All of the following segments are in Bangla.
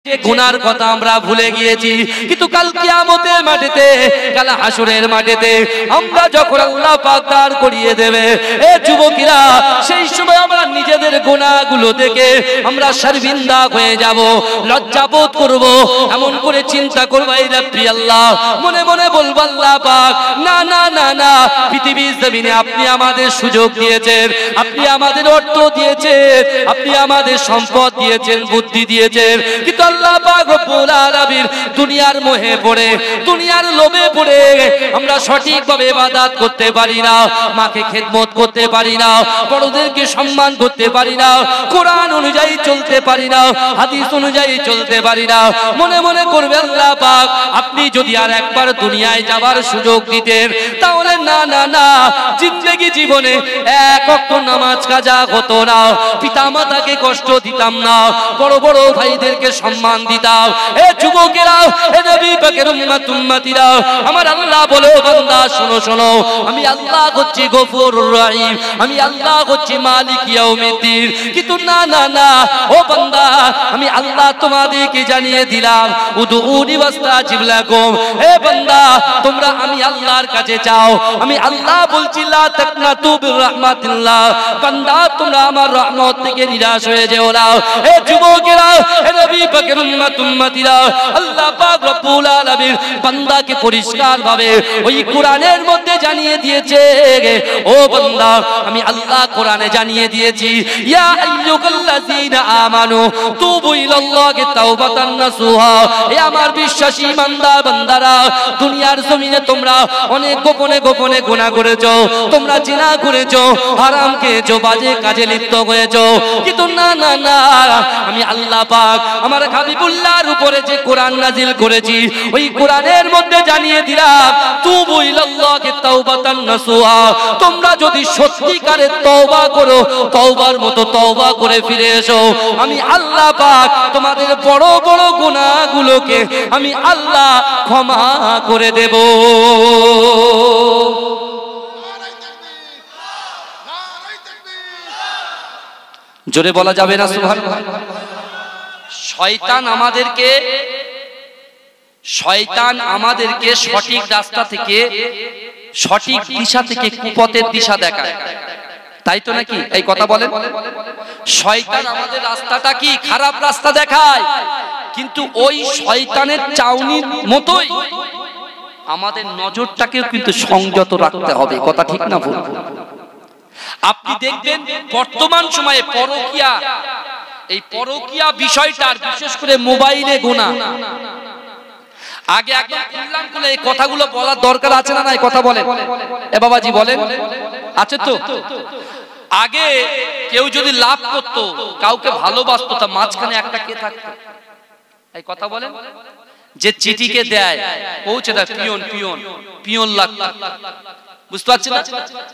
যে গুনার কথা আমরা ভুলে গিয়েছি, কিন্তু কাল কিয়ামতের মাঠেতে, কাল হাসরের মাঠেতে আমরা যখন আল্লাহ পাক দাঁড় করিয়ে দেবে, এ যুবকেরা, সেই সময় আমরা নিজেদের গুনাহগুলো দেখে আমরা শর্মিন্দা হয়ে যাব, লজ্জাবোধ করব, এমন করে চিন্তা করব, এই রব্বি আল্লাহ, মনে মনে বলবো আল্লাহ পাক, না না না না, পৃথিবীর জমিনে আপনি আমাদের সুযোগ দিয়েছেন, আপনি আমাদের অর্থ দিয়েছেন, আপনি আমাদের সম্পদ দিয়েছেন, বুদ্ধি দিয়েছেন, কিন্তু আল্লাহ পাক রব্বুল আলামিন দুনিয়ার মোহে পড়ে, দুনিয়ার লোভে পড়ে আমরা সঠিকভাবে ইবাদত করতে পারি না, মাকে খেদমত করতে পারি না, বড়দেরকে সম্মান করতে পারি না, কোরআন অনুযায়ী চলতে পারি না, হাদিস অনুযায়ী চলতে পারি না। মনে মনে করবে আল্লাহ পাক, আপনি যদি আর একবার দুনিয়ায় যাবার সুযোগ দিতেন, তাহলে না না না, জিন্দেগি জীবনে এক ওয়াক্ত নামাজ কাজা হতো না, পিতামাতাকে কষ্ট দিতাম না, বড় বড় ভাইদেরকে সম্মান দিতাম। এ যুবকেরা, এ নবী পাকের উম্মতিরা, আমার আল্লাহ বলে, বান্দা শোনো শোনো, আমি আল্লাহ হচ্ছি গফুরুর রহিম, আমি আল্লাহ হচ্ছি মালিক ইয়াউমিদ্দিন। কিন্তু না না না, ও বান্দা, আমি আল্লাহ তোমাদেরকে জানিয়ে দিলাম, উদউনি ওয়াস্তাজিব লাকুম। হে বান্দা, তোমরা আমি আল্লাহর কাছে চাও, আমি আল্লাহ বলছি লা তাকনাতু বির রাহমাতিল্লাহ, বান্দা তোমরা আমার রহমত থেকে নিরাশ হয়ে যেও না। হে যুবকেরা, হে নবী পাকের উম্মতিরা, আল্লাহ পাক রব্বুল আলামিন বান্দাকে পরিষ্কার ভাবে ওই কোরআনের মধ্যে জানিয়ে দিয়েছে, ও বান্দা, আমি আল্লাহ কোরআনে জানিয়ে দিয়েছি, ইয়া আইয়ুহাল্লাযীনা আমানু তুবু ইলাল্লাহি তাওবাতান নাসুহা। এ আমার বিশ্বাসী বান্দা বান্দারা, দুনিয়ার জমিনে তোমরা অনেক গোপনে গোপনে গুনাহ করেছো, তোমরা জিনা করেছো, হারাম খেয়েছো, বাজে কাজে লিপ্ত হয়েছো, কিন্তু না না না, আমি আল্লাহ পাক আমার হাবিবুল্লাহর উপরে যে কোরআন নাজিল করেছি, ওই কোরআনের মধ্যে জানিয়ে দিলাম, তুবু ইলাল্লাহি তাওবাতান নাসুহা। তোমরা যদি সত্যিকারে তওবা করো, তওবার মতো তওবা করে ফিরে এসো, আমি আল্লাহ পাক তোমাদের বড় বড় গুনাহগুলোকে আমি আল্লাহ ক্ষমা করে দেব। জোরে বলা যাবে না সুবহানাল্লাহ? শয়তান আমাদেরকে সঠিক রাস্তা থেকে, সঠিক দিশা থেকে কুপথের দিশা দেখায়, তাই তো নাকি? এই কথা বলেন। শয়তান আমাদের রাস্তাটা কি খারাপ রাস্তা দেখায়, কিন্তু ওই শয়তানের চাউনির মতোই আমাদের নজরটাকেও কিন্তু সংযত রাখতে হবে। কথা ঠিক না ভুল? আপনি দেখবেন বর্তমান সময়ে পরকীয়া, এই পরকীয়া বিষয়টার, বিশেষ করে মোবাইলে গোনা, আগে একদম খুললাম খুলে এই কথাগুলো বলার দরকার আছে না? না, এই কথা বলেন। এ বাবাজি বলেন, আছে তো? আগে কেউ যদি লাভ করতো, কাউকে ভালোবাসতো, তা মাঝখানে একটা কে থাকতো? এই কথা বলেন। যে চিঠিকে দেয়, পৌঁছে দেয়, পিয়ন লাগতো, বুঝতে পারছেন না?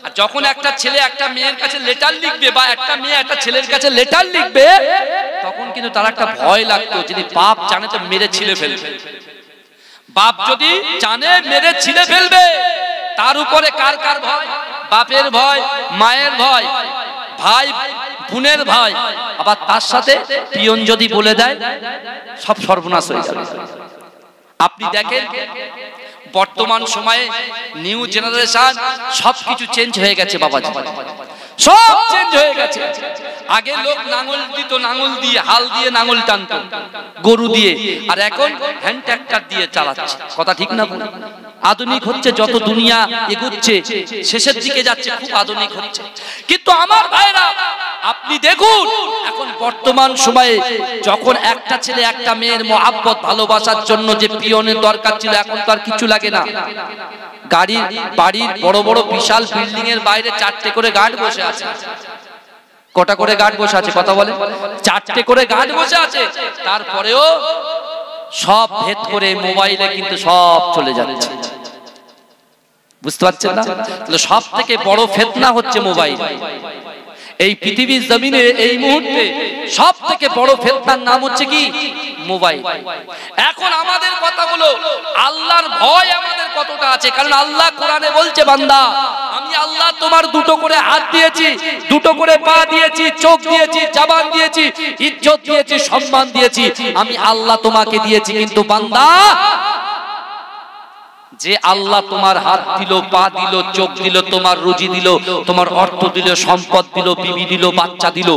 আর যখন একটা ছেলে একটা মেয়ের কাছে লেটার লিখবে, বা একটা মেয়ে একটা ছেলের কাছে লেটার লিখবে, তখন কিন্তু তার একটা ভয় লাগতো, যদি বাপ জানে তো মেরে ছিঁড়ে ফেলবে। বাপ যদি জানে মেরে ছিঁড়ে ফেলবে, তার উপরে কার কার ভয়? বাপের ভয়, মায়ের ভয়, ভাই বোনের ভয়, আবার তার সাথে পিয়ন যদি বলে দেয়, সব সর্বনাশ হয়ে যাবে। আপনি দেখেন বর্তমান সময়ে নিউ জেনারেশন, সবকিছু চেঞ্জ হয়ে গেছে বাবাজি, সব চেঞ্জ হয়ে গেছে। আগে লোক নাঙল দিত, নাঙল দিয়ে, হাল দিয়ে নাঙল টানতো, গরু দিয়ে, আর এখন হ্যান্ড ট্রাক্টর দিয়ে চালাচ্ছে। কথা ঠিক না? আধুনিক হচ্ছে, যত দুনিয়া এগুচ্ছে, শেষের দিকে যাচ্ছে, খুব আধুনিক হচ্ছে। কিন্তু আমার ভাইরা, আপনি দেখুন এখন বর্তমান সময়ে, যখন একটা ছেলে একটা মেয়ের মহাব্বত ভালোবাসার জন্য যে পিয়নের দরকার ছিল, এখন তো আর কিছু লাগে না। গাড়ির, বাড়ির বড় বড় বিশাল বিল্ডিং এর বাইরে 4টে করে গার্ড বসে আছে। কটা করে গার্ড বসে আছে? কথা বলে। 4টে করে গার্ড বসে আছে। তারপরেও সব ভেদ করে মোবাইলে কিন্তু সব চলে যাচ্ছে, বুঝতে পারছেন না? তাহলে সব থেকে বড় ফিতনা হচ্ছে মোবাইল। এই পৃথিবীর জমিনে এই মুহূর্তে সব থেকে বড় ফিতনার নাম হচ্ছে কি? মোবাইল। এখন আমাদের কথাগুলো হলো আল্লাহর ভয় আমাদের কতটা আছে। কারণ আল্লাহ কোরআনে বলছে, বান্দা আমি আল্লাহ তোমার দুটো করে হাত দিয়েছি, দুটো করে পা দিয়েছি, চোখ দিয়েছি, জবান দিয়েছি, ইজ্জত দিয়েছি, সম্মান দিয়েছি, আমি আল্লাহ তোমাকে দিয়েছি। কিন্তু বান্দা, যে আল্লাহ তোমার হাত দিল, পা দিল, চোখ দিল, তোমার রুজি দিল, তোমার অর্থ দিল, সম্পদ দিল, বিবি দিল, বাচ্চা দিল,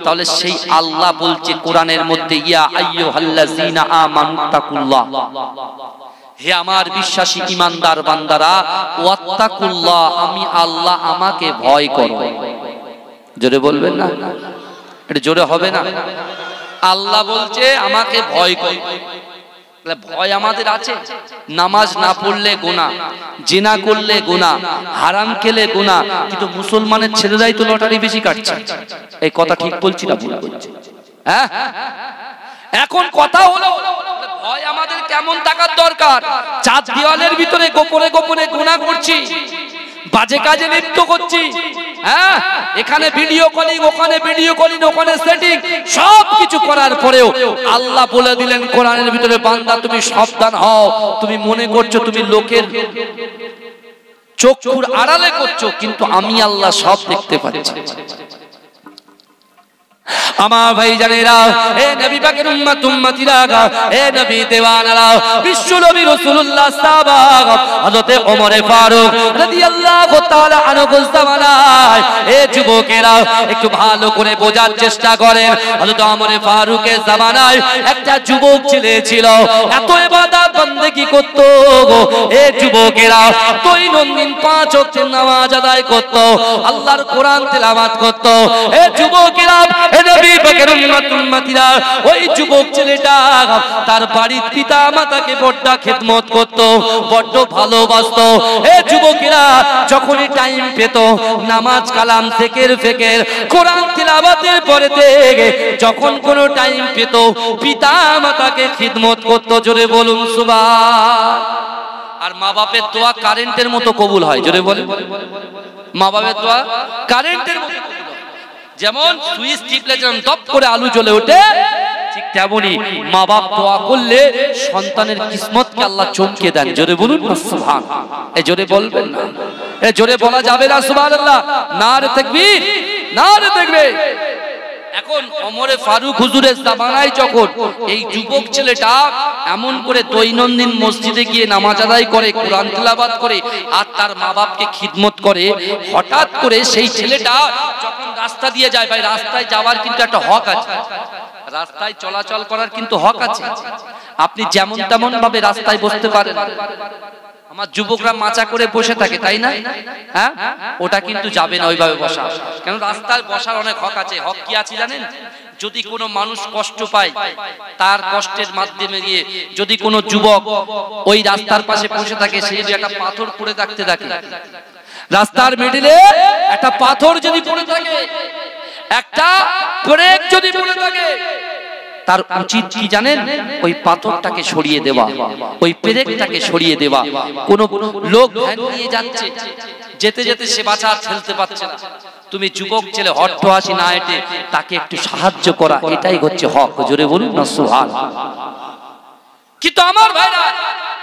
তাহলে সেই আল্লাহ বলছে কোরআনের মধ্যে, ইয়া আইয়ুহাল্লাযীনা আমানুত্তাকুল্লাহ, হে আমার বিশ্বাসী ঈমানদার বান্দারা, ওয়াত্তাকুল্লাহ, আমি আল্লাহ, আমাকে ভয় করো। জোরে বলবেন না? এটা জোরে হবে না? আল্লাহ বলছে আমাকে ভয় করো। ভয় আমাদের আছে। নামাজ না পড়লে গুনাহ, জিনা করলে গুনাহ, হারাম খেলে গুনাহ, কিন্তু মুসলমানের ছেলেরাই তো লটারি বেশি কাটছে। এই কথা ঠিক বলছি না ভুল বলছি? হ্যাঁ, এখন কথা হলো ভয় আমাদের কেমন থাকার দরকার। চার দেওয়ালের ভিতরে গোপনে গোপনে গুনাহ করছি, বাজে কাজে লিপ্ত করছি, হ্যাঁ, এখানে ভিডিও কলিং, ওখানে ভিডিও কলিং, ওখানে সেটিং, সব কিছু করার পরেও আল্লাহ বলে দিলেন কোরআনের ভিতরে, বান্দা তুমি সাবধান হও। তুমি মনে করছো তুমি লোকের চক্ষুর আড়ালে করছো, কিন্তু আমি আল্লাহ সব দেখতে পাচ্ছি। আমার ভাই জানেরা, এ নবী পাকের উম্মত উম্মতিরা, এ নবী দেওয়ানারা, বিশ্ব নবী রাসূলুল্লাহ সাহাবা হযরত ওমর ফারুক রাদিয়াল্লাহু তাআলা আনহু জামানায়, এ যুবকেরা একটু ভালো করে বোঝার চেষ্টা করেন। হযরত ওমর ফারুকের জামানায় একটা যুবক ছেলে ছিল, এত ইবাদত বন্দেগি করত, এ যুবকেরা দৈনন্দিন 5 ওয়াক্ত নামাজ আদায় করত, আল্লাহর কোরআন তেলাওয়াত করত। এ যুবকেরা, নবী পাকের উম্মত উম্মতিরা, ওই যুবক ছেলেটা তার বাড়ির পিতা মাতাকে বড্ড খেদমত করত, বড্ড ভালোবাসতো। এই যুবকেরা যখনই টাইম পেত, নামাজ কালাম জিকির ফিকির কোরআন তিলাওয়াতের পরেতে যখন কোনো টাইম পেত, পিতা মাতাকে খেদমত করত। জোরে বলুন সুবহান। আর মা বাপের দোয়া কারেন্টের মতো কবুল হয়। জোরে বলেন, মা বাপের দোয়া কারেন্টের মতো কবুল হয়। যেমন সুইচ টিপলে যেমন দপ করে আলু জ্বলে ওঠে, ঠিক তেমনি মা বাপ দোয়া করলে সন্তানের কিসমতকে আল্লাহ চমকে দেন। জোরে বলুন না সুবহান। এই জোরে বলবেন না, এই জোরে বলা যাবে না সুবহানাল্লাহ। নারে তাকবীর, নারে তাকবীর। এখন ওমরে ফারুক হুজুরের জামানায় যখন এই যুবক ছেলেটা এমন করে দৈনন্দিন মসজিদে গিয়ে নামাজ আদায় করে, কোরআন তেলাওয়াত করে, আর তার মা বাপকে খিদমত করে, হঠাৎ করে সেই ছেলেটা যখন রাস্তা দিয়ে যায়, ভাই রাস্তায় যাওয়ার কিন্তু একটা হক আছে, রাস্তায় চলাচল করার কিন্তু হক আছে। আপনি যেমন তেমন ভাবে রাস্তায় বসতে পারেন। আমার যুবকরা মাচা করে বসে থাকে, তাই না? হ্যাঁ, ওটা কিন্তু যাবে না ওইভাবে বসা। কেন? রাস্তায় বসার অনেক হক আছে। হক কি আছে জানেন? যদি কোনো মানুষ কষ্ট পায়, তার কষ্টের মাধ্যমে গিয়ে যদি কোনো যুবক ওই রাস্তার পাশে বসে থাকে, সে যদি একটা পাথর পড়ে থাকতে থাকে, রাস্তার মিডিলে একটা পাথর যদি পড়ে থাকে, একটা ব্রেক যদি পড়ে থাকে, তার উচিত কি জানেন? ওই পাথরটাকে সরিয়ে দেওয়া, ওই পেরেকটাকে সরিয়ে দেওয়া। কোন লোক ভ্যান নিয়ে যাচ্ছে, যেতে যেতে সে বাঁচা ঠেলতে পারছে না, তুমি যুবক ছেলে হট্টহাসি না হেঁটে তাকে একটু সাহায্য করা, এটাই হচ্ছে হক। জোরে বলুন না সুবহান। কিন্তু আমার ভাইরা,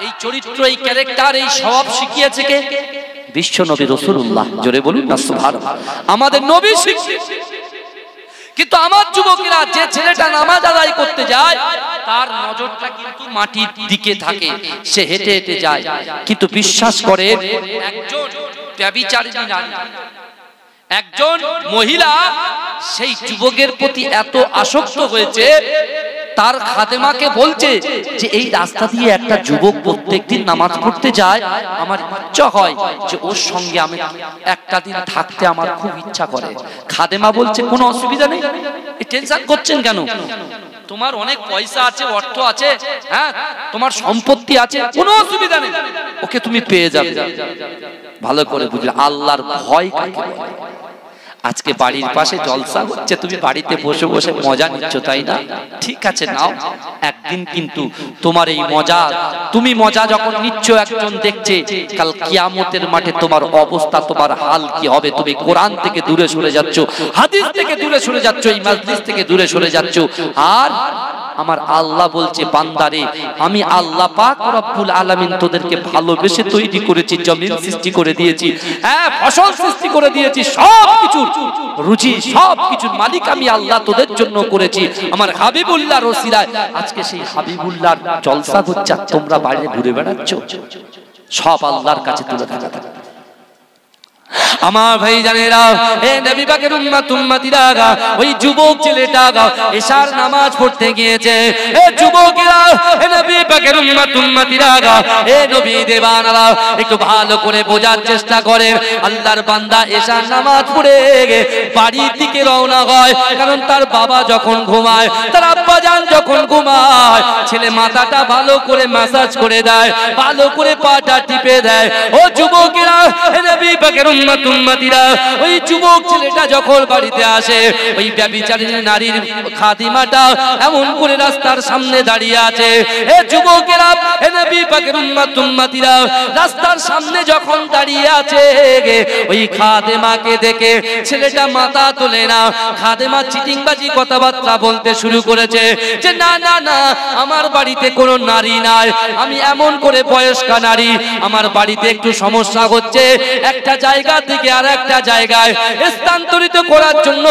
এই চরিত্র, এই ক্যারেক্টার, এই স্বভাব শিখিয়েছে কে? বিশ্ব নবী রাসূলুল্লাহ। জোরে বলুন না সুবহান। আমাদের নবী শিখিয়েছে। কিন্তু আমার যুবকেরা, যে ছেলেটা নামাজ আদায় করতে যায়, তার নজরটা কিন্তু মাটির দিকে থাকে, সে হেঁটে হেঁটে যায়। কিন্তু বিশ্বাস করে, একজন ব্যভিচারিণী নারী, একজন মহিলা সেই যুবকের প্রতি এত আসক্ত হয়েছে, তার খাদেমাকে বলছে যে এই রাস্তা দিয়ে একটা যুবক প্রত্যেকদিন নামাজ পড়তে যায়, আমার ইচ্ছা হয় যে ওর সঙ্গে আমি একটা দিন থাকতে আমার খুব ইচ্ছা করে। খাদেমা বলছে কোনো অসুবিধা নেই, টেনশন করছেন কেন? তোমার অনেক পয়সা আছে, অর্থ আছে, হ্যাঁ, তোমার সম্পত্তি আছে, কোনো অসুবিধা নেই, ওকে তুমি পেয়ে যাবে। ভালো করে বুঝলে আল্লাহর ভয় কাকে বলে। আজকে বাড়ির পাশে জলসা হচ্ছে, তুমি বাড়িতে বসে বসে মজা নিচ্ছ, তাই না? ঠিক আছে, নাও। একদিন কিন্তু তোমার এই মজা, তুমি মজা যখন নিচ্ছ, একজন দেখছে, কাল কিয়ামতের মাঠে তোমার অবস্থা, তোমার হাল কি হবে? তুমি কোরআন থেকে দূরে সরে যাচ্ছ, হাদিস থেকে দূরে সরে যাচ্ছ, এই মাজলিস থেকে দূরে সরে যাচ্ছ, আর আমার আল্লাহ বলছে বান্দারে আমি আল্লাহ পাক রব্বুল আলামিন তোদেরকে ভালোবেসে তৈরি করেছি, জমিন সৃষ্টি করে দিয়েছি, হ্যাঁ ফসল সৃষ্টি করে দিয়েছি, সবকিছুর রুচি সবকিছুর মালিক আমি আল্লাহ তোদের জন্য করেছি আমার হাবিবুল্লাহর ওসিলায়। আজকে সেই হাবিবুল্লাহর জলসা হচ্ছে, তোমরা বাইরে ঘুরে বেড়াচ্ছ, সব আল্লাহর কাছে তুলে থাকা। আমার ভাই জানেরা, এ নবী পাকের উম্মত উম্মতিরা, ওই যুবক ছেলেটা এশার নামাজ পড়তে গিয়েছে। এ যুবকেরা, এ নবী পাকের উম্মত উম্মতিরা, এ নবী দেবানারা একটু ভালো করে বোঝার চেষ্টা করে। আল্লাহর বান্দা এশার নামাজ পড়ে বাড়ির দিকে রওনা হয়, কারণ তার বাবা যখন ঘুমায়, তার আব্বা জান যখন ঘুমায়, ছেলে মাথাটা ভালো করে ম্যাসাজ করে দেয়, ভালো করে পাটা টিপে দেয়। ও যুবকেরা, এ নবী পাকের উম্মত উম্মতিরা, ওই যুবক ছেলেটা যখন বাড়িতে আসে, ওই ব্যভিচারিণী নারীর খাদিমাটা এমন করে রাস্তার সামনে দাঁড়িয়ে আছে। এ যুবকেরা, এ নবী পাকের উম্মত উম্মতিরা, রাস্তার সামনে যখন দাঁড়িয়ে আছে, ওই খাদিমাকে দেখে ছেলেটা মাথা তোলে না। খাদিমা চিটিংবাজি কথাবার্তা বলতে শুরু করেছে যে না না না, আমার বাড়িতে কোনো নারী নাই, আমি এমন করে বয়স্কা নারী, আমার বাড়িতে একটু সমস্যা হচ্ছে, একটা জায়গা থেকে আর একটা জায়গায় স্থানান্তরিত করার জন্য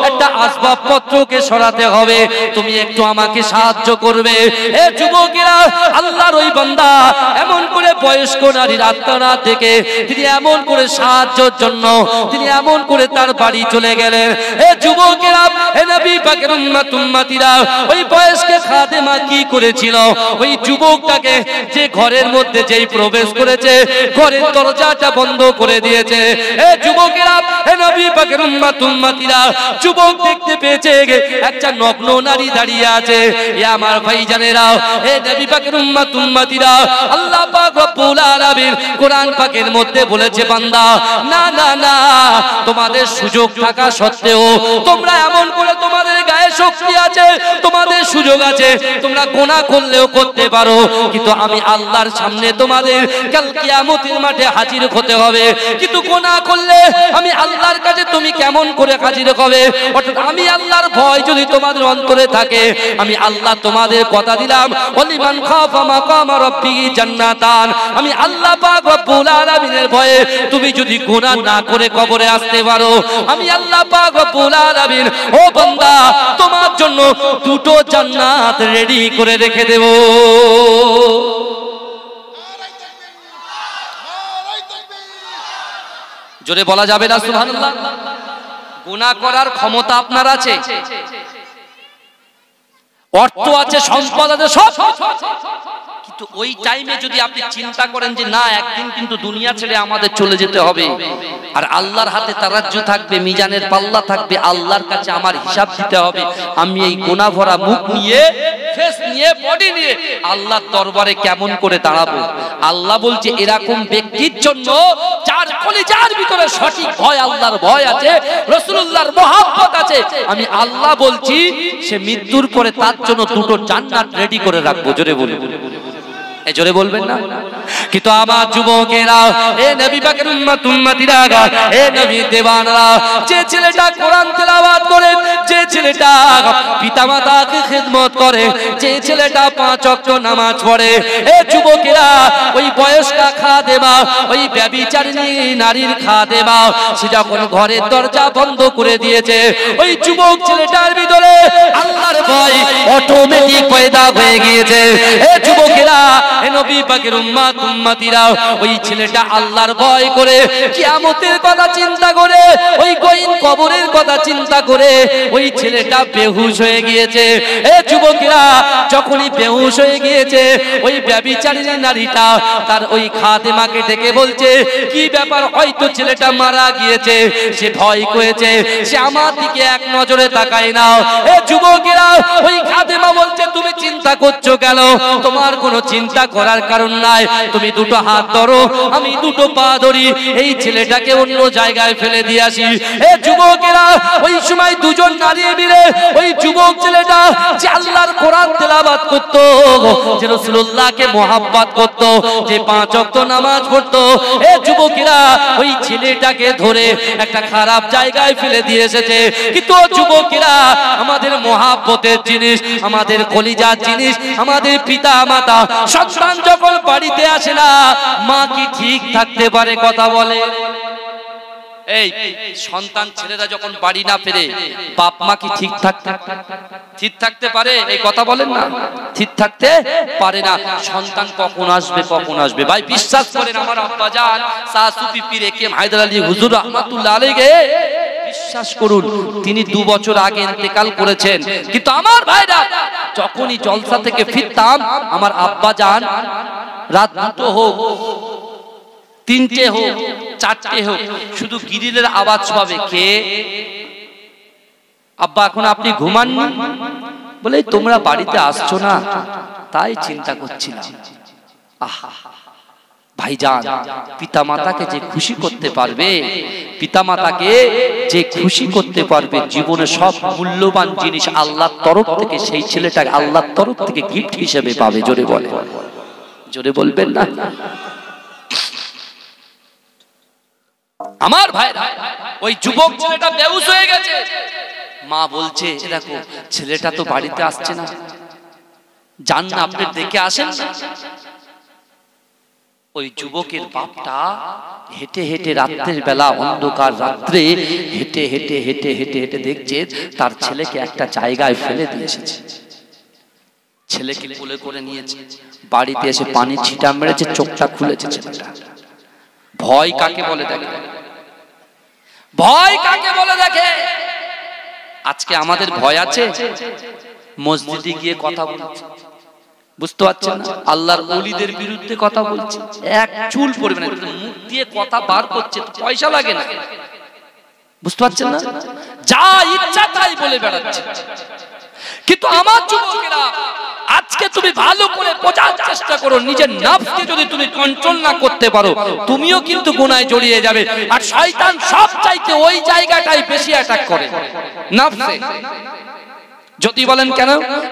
একটা আসবাবপত্রকে সরাতে হবে, তুমি একটু আমাকে সাহায্য করবে। এ যুবকেরা, আল্লাহর ওই বান্দা এমন করে বয়স্ক নারীর আত্মনা থেকে তিনি এমন করে সাহায্যের জন্য তিনি এমন করে তার বাড়ি চলে গেলেন। এ যুবকেরা, এ নবী পাকের উম্মত উম্মতিরা, ওই বয়স্ক খাদেমা কি করেছিল, ওই যুবকটাকে যে ঘরের মধ্যে যেই প্রবেশ করেছে, ঘরের দরজাটা বন্ধ করে দিয়েছে। এ যুবকেরা, এ নবী পাকের উম্মত উম্মতিরা, যুবক দেখতে পেয়েছে একটা নগ্ন নারী দাঁড়িয়ে আছে। এ আমার ভাইজানেরা, এ নবী পাকের উম্মত উম্মতিরা, আল্লাহ পাক রব্বুল আলামিন কোরআন পাকের মধ্যে বলেছে বান্দা না না না, তোমাদের সুযোগ থাকা সত্ত্বেও তোমরা এমন করে, তোমাদের গায়ে শক্তি আছে, তোমাদের সুযোগ আছে, তোমরা গুনাহ করলেও করতে পারো, কিন্তু আমি আল্লাহর সামনে তোমাদের কাল কিয়ামতের মাঠে হাজির হতে হবে। কিন্তু গুনাহ করলে আমি আল্লাহর কাছে তুমি কেমন করে হাজির হবে? অর্থাৎ আমি আল্লাহর ভয় যদি তোমাদের অন্তরে থাকে, আমি আল্লাহ তোমাদের কথা দিলাম, ওয়ালিমান খাফা মাকাম রাব্বিহি জান্নাতান, আমি আল্লাহ পাক রব্বুল আলামিনের ভয়ে তুমি যদি গুনাহ না করে কবরে আসতে পারো, আমি আল্লাহ পাক রব্বুল আলামিন ও বান্দা তোমার জন্য দুটো জান্নাত রেডি করে রেখে দেব। জোরে বলা যাবে না সুবহানাল্লাহ? গুনাহ করার ক্ষমতা আপনার আছে, অর্থ আছে, সম্পদ আছে, সব, কিন্তু ওই টাইমে যদি আপনি চিন্তা করেন যে না, একদিন কিন্তু দুনিয়া ছেড়ে আমাদের চলে যেতে হবে, আর আল্লাহর হাতে তারাজ্জু থাকবে, মিজানের পাল্লা থাকবে, আল্লাহর কাছে আমার হিসাব দিতে হবে, আমি এই গুনাহ ভরা মুখ নিয়ে, ফেস নিয়ে, বডি নিয়ে আল্লাহর দরবারে কেমন করে দাঁড়াবো? আল্লাহ বলছে এরকম ব্যক্তির জন্য যার কলিজার ভিতরে সঠিক ভয়, আল্লাহর ভয় আছে, রাসূলুল্লাহর মহব্বত আছে, আমি আল্লাহ বলছি সে মৃত্যুর পরে তার জন্য দুটো জান্নাত রেডি করে রাখবো। জোরে বলুন, এ জোরে বলবেন না? কিন্তু আমার যুবকেরা, এ নবী পাকের উম্মত উম্মতিরা, এ নবী দেওয়ানরা, যে ছেলেটা কোরআন তেলাওয়াত করে, যে ছেলেটা পিতামাতাকে খিদমত করে, যে ছেলেটা 5 ওয়াক্ত নামাজ পড়ে, এ যুবকেরা, ওই বয়স্কা খাদেমা, ওই ব্যভিচারিণী নারীর খাদেমা, সে যখন ঘরের দরজা বন্ধ করে দিয়েছে, ওই যুবক ছেলেটার ভিতরে আল্লাহর ভয় অটোমেটিক পয়দা হয়ে গিয়েছে। এ যুবকেরা, এ নবী পাকের উম্মত উম্মতিরা, ওই ছেলেটা আল্লাহর ভয় করে, কিয়ামতের কথা চিন্তা করে, ওই গহীন কবরের কথা চিন্তা করে, ওই ছেলেটা বেহুশ হয়ে গিয়েছে। এ যুবকেরা, যখনই বেহুশ হয়ে গিয়েছে, ওই ব্যভিচারিণী নারীটা তার ওই খাদেমাকে ডেকে বলছে কি ব্যাপার, হয়তো ছেলেটা মারা গিয়েছে, সে ভয় করেছে, সে আমার দিকে এক নজরে তাকায় না। এ যুবকেরা, ওই খাদেমা বলছে তুমি চিন্তা করছো কেন? তোমার কোনো চিন্তা করার কারণ নাই। তুমি দুটো হাত ধরো, আমি দুটো পা ধরি, এই ছেলেটাকে অন্য জায়গায় ফেলে দিয়ে আসি। এ যুবকেরা, ওই সময় দুজন নারী মিলে ওই যুবক ছেলেটা যে আল্লাহর কোরআন তেলাওয়াত করত, যে রাসূলুল্লাহকে মোহাব্বত করত, যে 5 ওয়াক্ত নামাজ পড়তো, এ যুবকেরা ওই ছেলেটাকে ধরে একটা খারাপ জায়গায় ফেলে দিয়ে এসেছে। কিন্তু যুবকেরা, আমাদের মোহাব্বতের জিনিস, আমাদের কলিজার জিনিস, আমাদের পিতা মাতা, সন্তান যখন বাড়িতে আসে না, মা কি ঠিক থাকতে পারে? কথা বলে। এই সন্তান ছেলেরা যখন বাড়ি না ফেরে, বাপ মা কি ঠিক থাকতে পারে? এই কথা বলেন না, ঠিক থাকতে পারে না। সন্তান কখন আসবে, কখন আসবে? ভাই বিশ্বাস করেন, আমার আব্বা জান শাহ সুফি পীর একেম হায়দার আলী হুজুর রাহমাতুল্লাহ আলাইহি, বিশ্বাস করুন, তিনি 2 বছর আগে ইন্তেকাল করেছেন। কিন্তু আমার ভাইরা, যখনই জলসা থেকে ফিরতাম, আমার আব্বা জান রাত 2 হোক, 3টে হোক, 4টে হোক, শুধু গিরিলের আওয়াজ পাবে। কে? আব্বা এখন আপনি ঘুমাননি? বলে তোমরা বাড়িতে আসছো না, তাই চিন্তা করছিলাম। আহা ভাইজান, পিতামাতাকে যে খুশি করতে পারবে, পিতামাতাকে যে খুশি করতে পারবে, জীবনে সব মূল্যবান জিনিস আল্লাহর তরফ থেকে সেই ছেলেটাকে আল্লাহর তরফ থেকে গিফট হিসেবে পাবে। জোরে বলে, জোরে বলবেন না? আমার ভাই, ওই যুবক ছেলেটা বেহুশ হয়ে গেছে। মা বলছে, দেখো ছেলেটা তো বাড়িতে আসছে না, যান না আপনি দেখে আসেন। ওই যুবকের বাপটা হেঁটে হেঁটে রাত্রের বেলা, অন্ধকার রাত্রে হেঁটে হেঁটে হেঁটে হেঁটে হেঁটে দেখছে তার ছেলেকে একটা জায়গায় ফেলে দিয়ে এসেছে। ছেলেকে কোলে করে নিয়েছে, বাড়িতে এসে পানি ছিটা মেরেছে, চোখটা খুলেছে ছেলেটা। ভয় কাকে বলে দেখে, ভয় কাকে বলে দেখে। আজকে আমাদের ভয় আছে, মসজিদে গিয়ে কথা বলছে, বুঝতে পারছেন না? আল্লাহর ওলিদের বিরুদ্ধে কথা বলছে, এক চুল পড়বে না, মুখ দিয়ে কথা বার করছে, পয়সা লাগে না, বুঝতে পারছেন না? যা ইচ্ছা তাই বলে বেড়াচ্ছে। কিন্তু আমার যুবকেরা, আজকে তুমি ভালো করে বোঝার চেষ্টা করো, নিজের নফসকে যদি তুমি কন্ট্রোল না করতে পারো, তুমিও কিন্তু গুনাহে জড়িয়ে যাবে। আর শয়তান সব চাইতে ওই জায়গাটাই বেশি অ্যাটাক করে, নফসে। যদি বলেন কেন,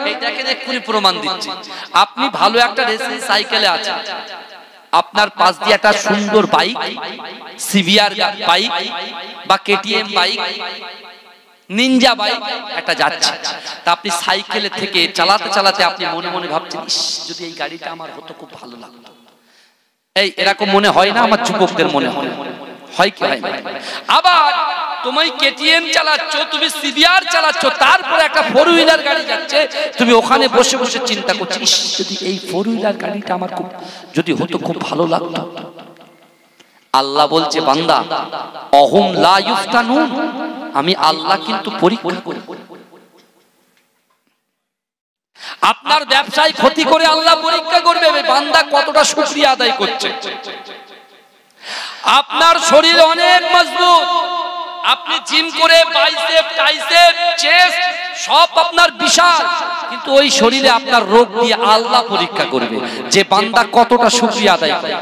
এই দেখেন এক্ষুনি প্রমাণ দিচ্ছি। আপনি ভালো একটা রেসিং সাইকেলে আছেন, আপনার পাশ দিয়ে একটা সুন্দর বাইক, সিভিআর বাইক বা কেটিএম বাইক, নিনজা বাইক একটা যাচ্ছে, তা আপনি সাইকেলে থেকে চালাতে চালাতে আপনি মনে মনে ভাবছেন, ইস যদি এই গাড়িটা আমার হতো খুব ভালো লাগতো। এই এরকম মনে হয় না? আমার যুবকদের মনে হয়, হয় কি হয় না? আবার তুমি কেটিএম চালাচ্ছ, তুমি সিভিআর চালাচ্ছ, তারপরে একটা 4 হুইলার গাড়ি যাচ্ছে, তুমি ওখানে বসে বসে চিন্তা করছো, ইস যদি এই 4 হুইলার গাড়িটা আমার খুব যদি হতো খুব ভালো লাগতো। আল্লাহ বলছে, বান্দা অহুম লা ইফতানুন, আমি আল্লাহ কিন্তু পরীক্ষা করি। আপনার ব্যবসায় ক্ষতি করে আল্লাহ পরীক্ষা করবে বান্দা কতটা শুকরিয়া আদায় করছে। আপনার শরীর অনেক মজবুত, আপনি জিম করে বাইসেপ, ট্রাইসেপ, চেস্ট সব আপনার বিশাল, কিন্তু ওই শরীরে আপনার রোগ দিয়ে আল্লাহ পরীক্ষা করবে যে বান্দা কতটা শুকরিয়া আদায় করে।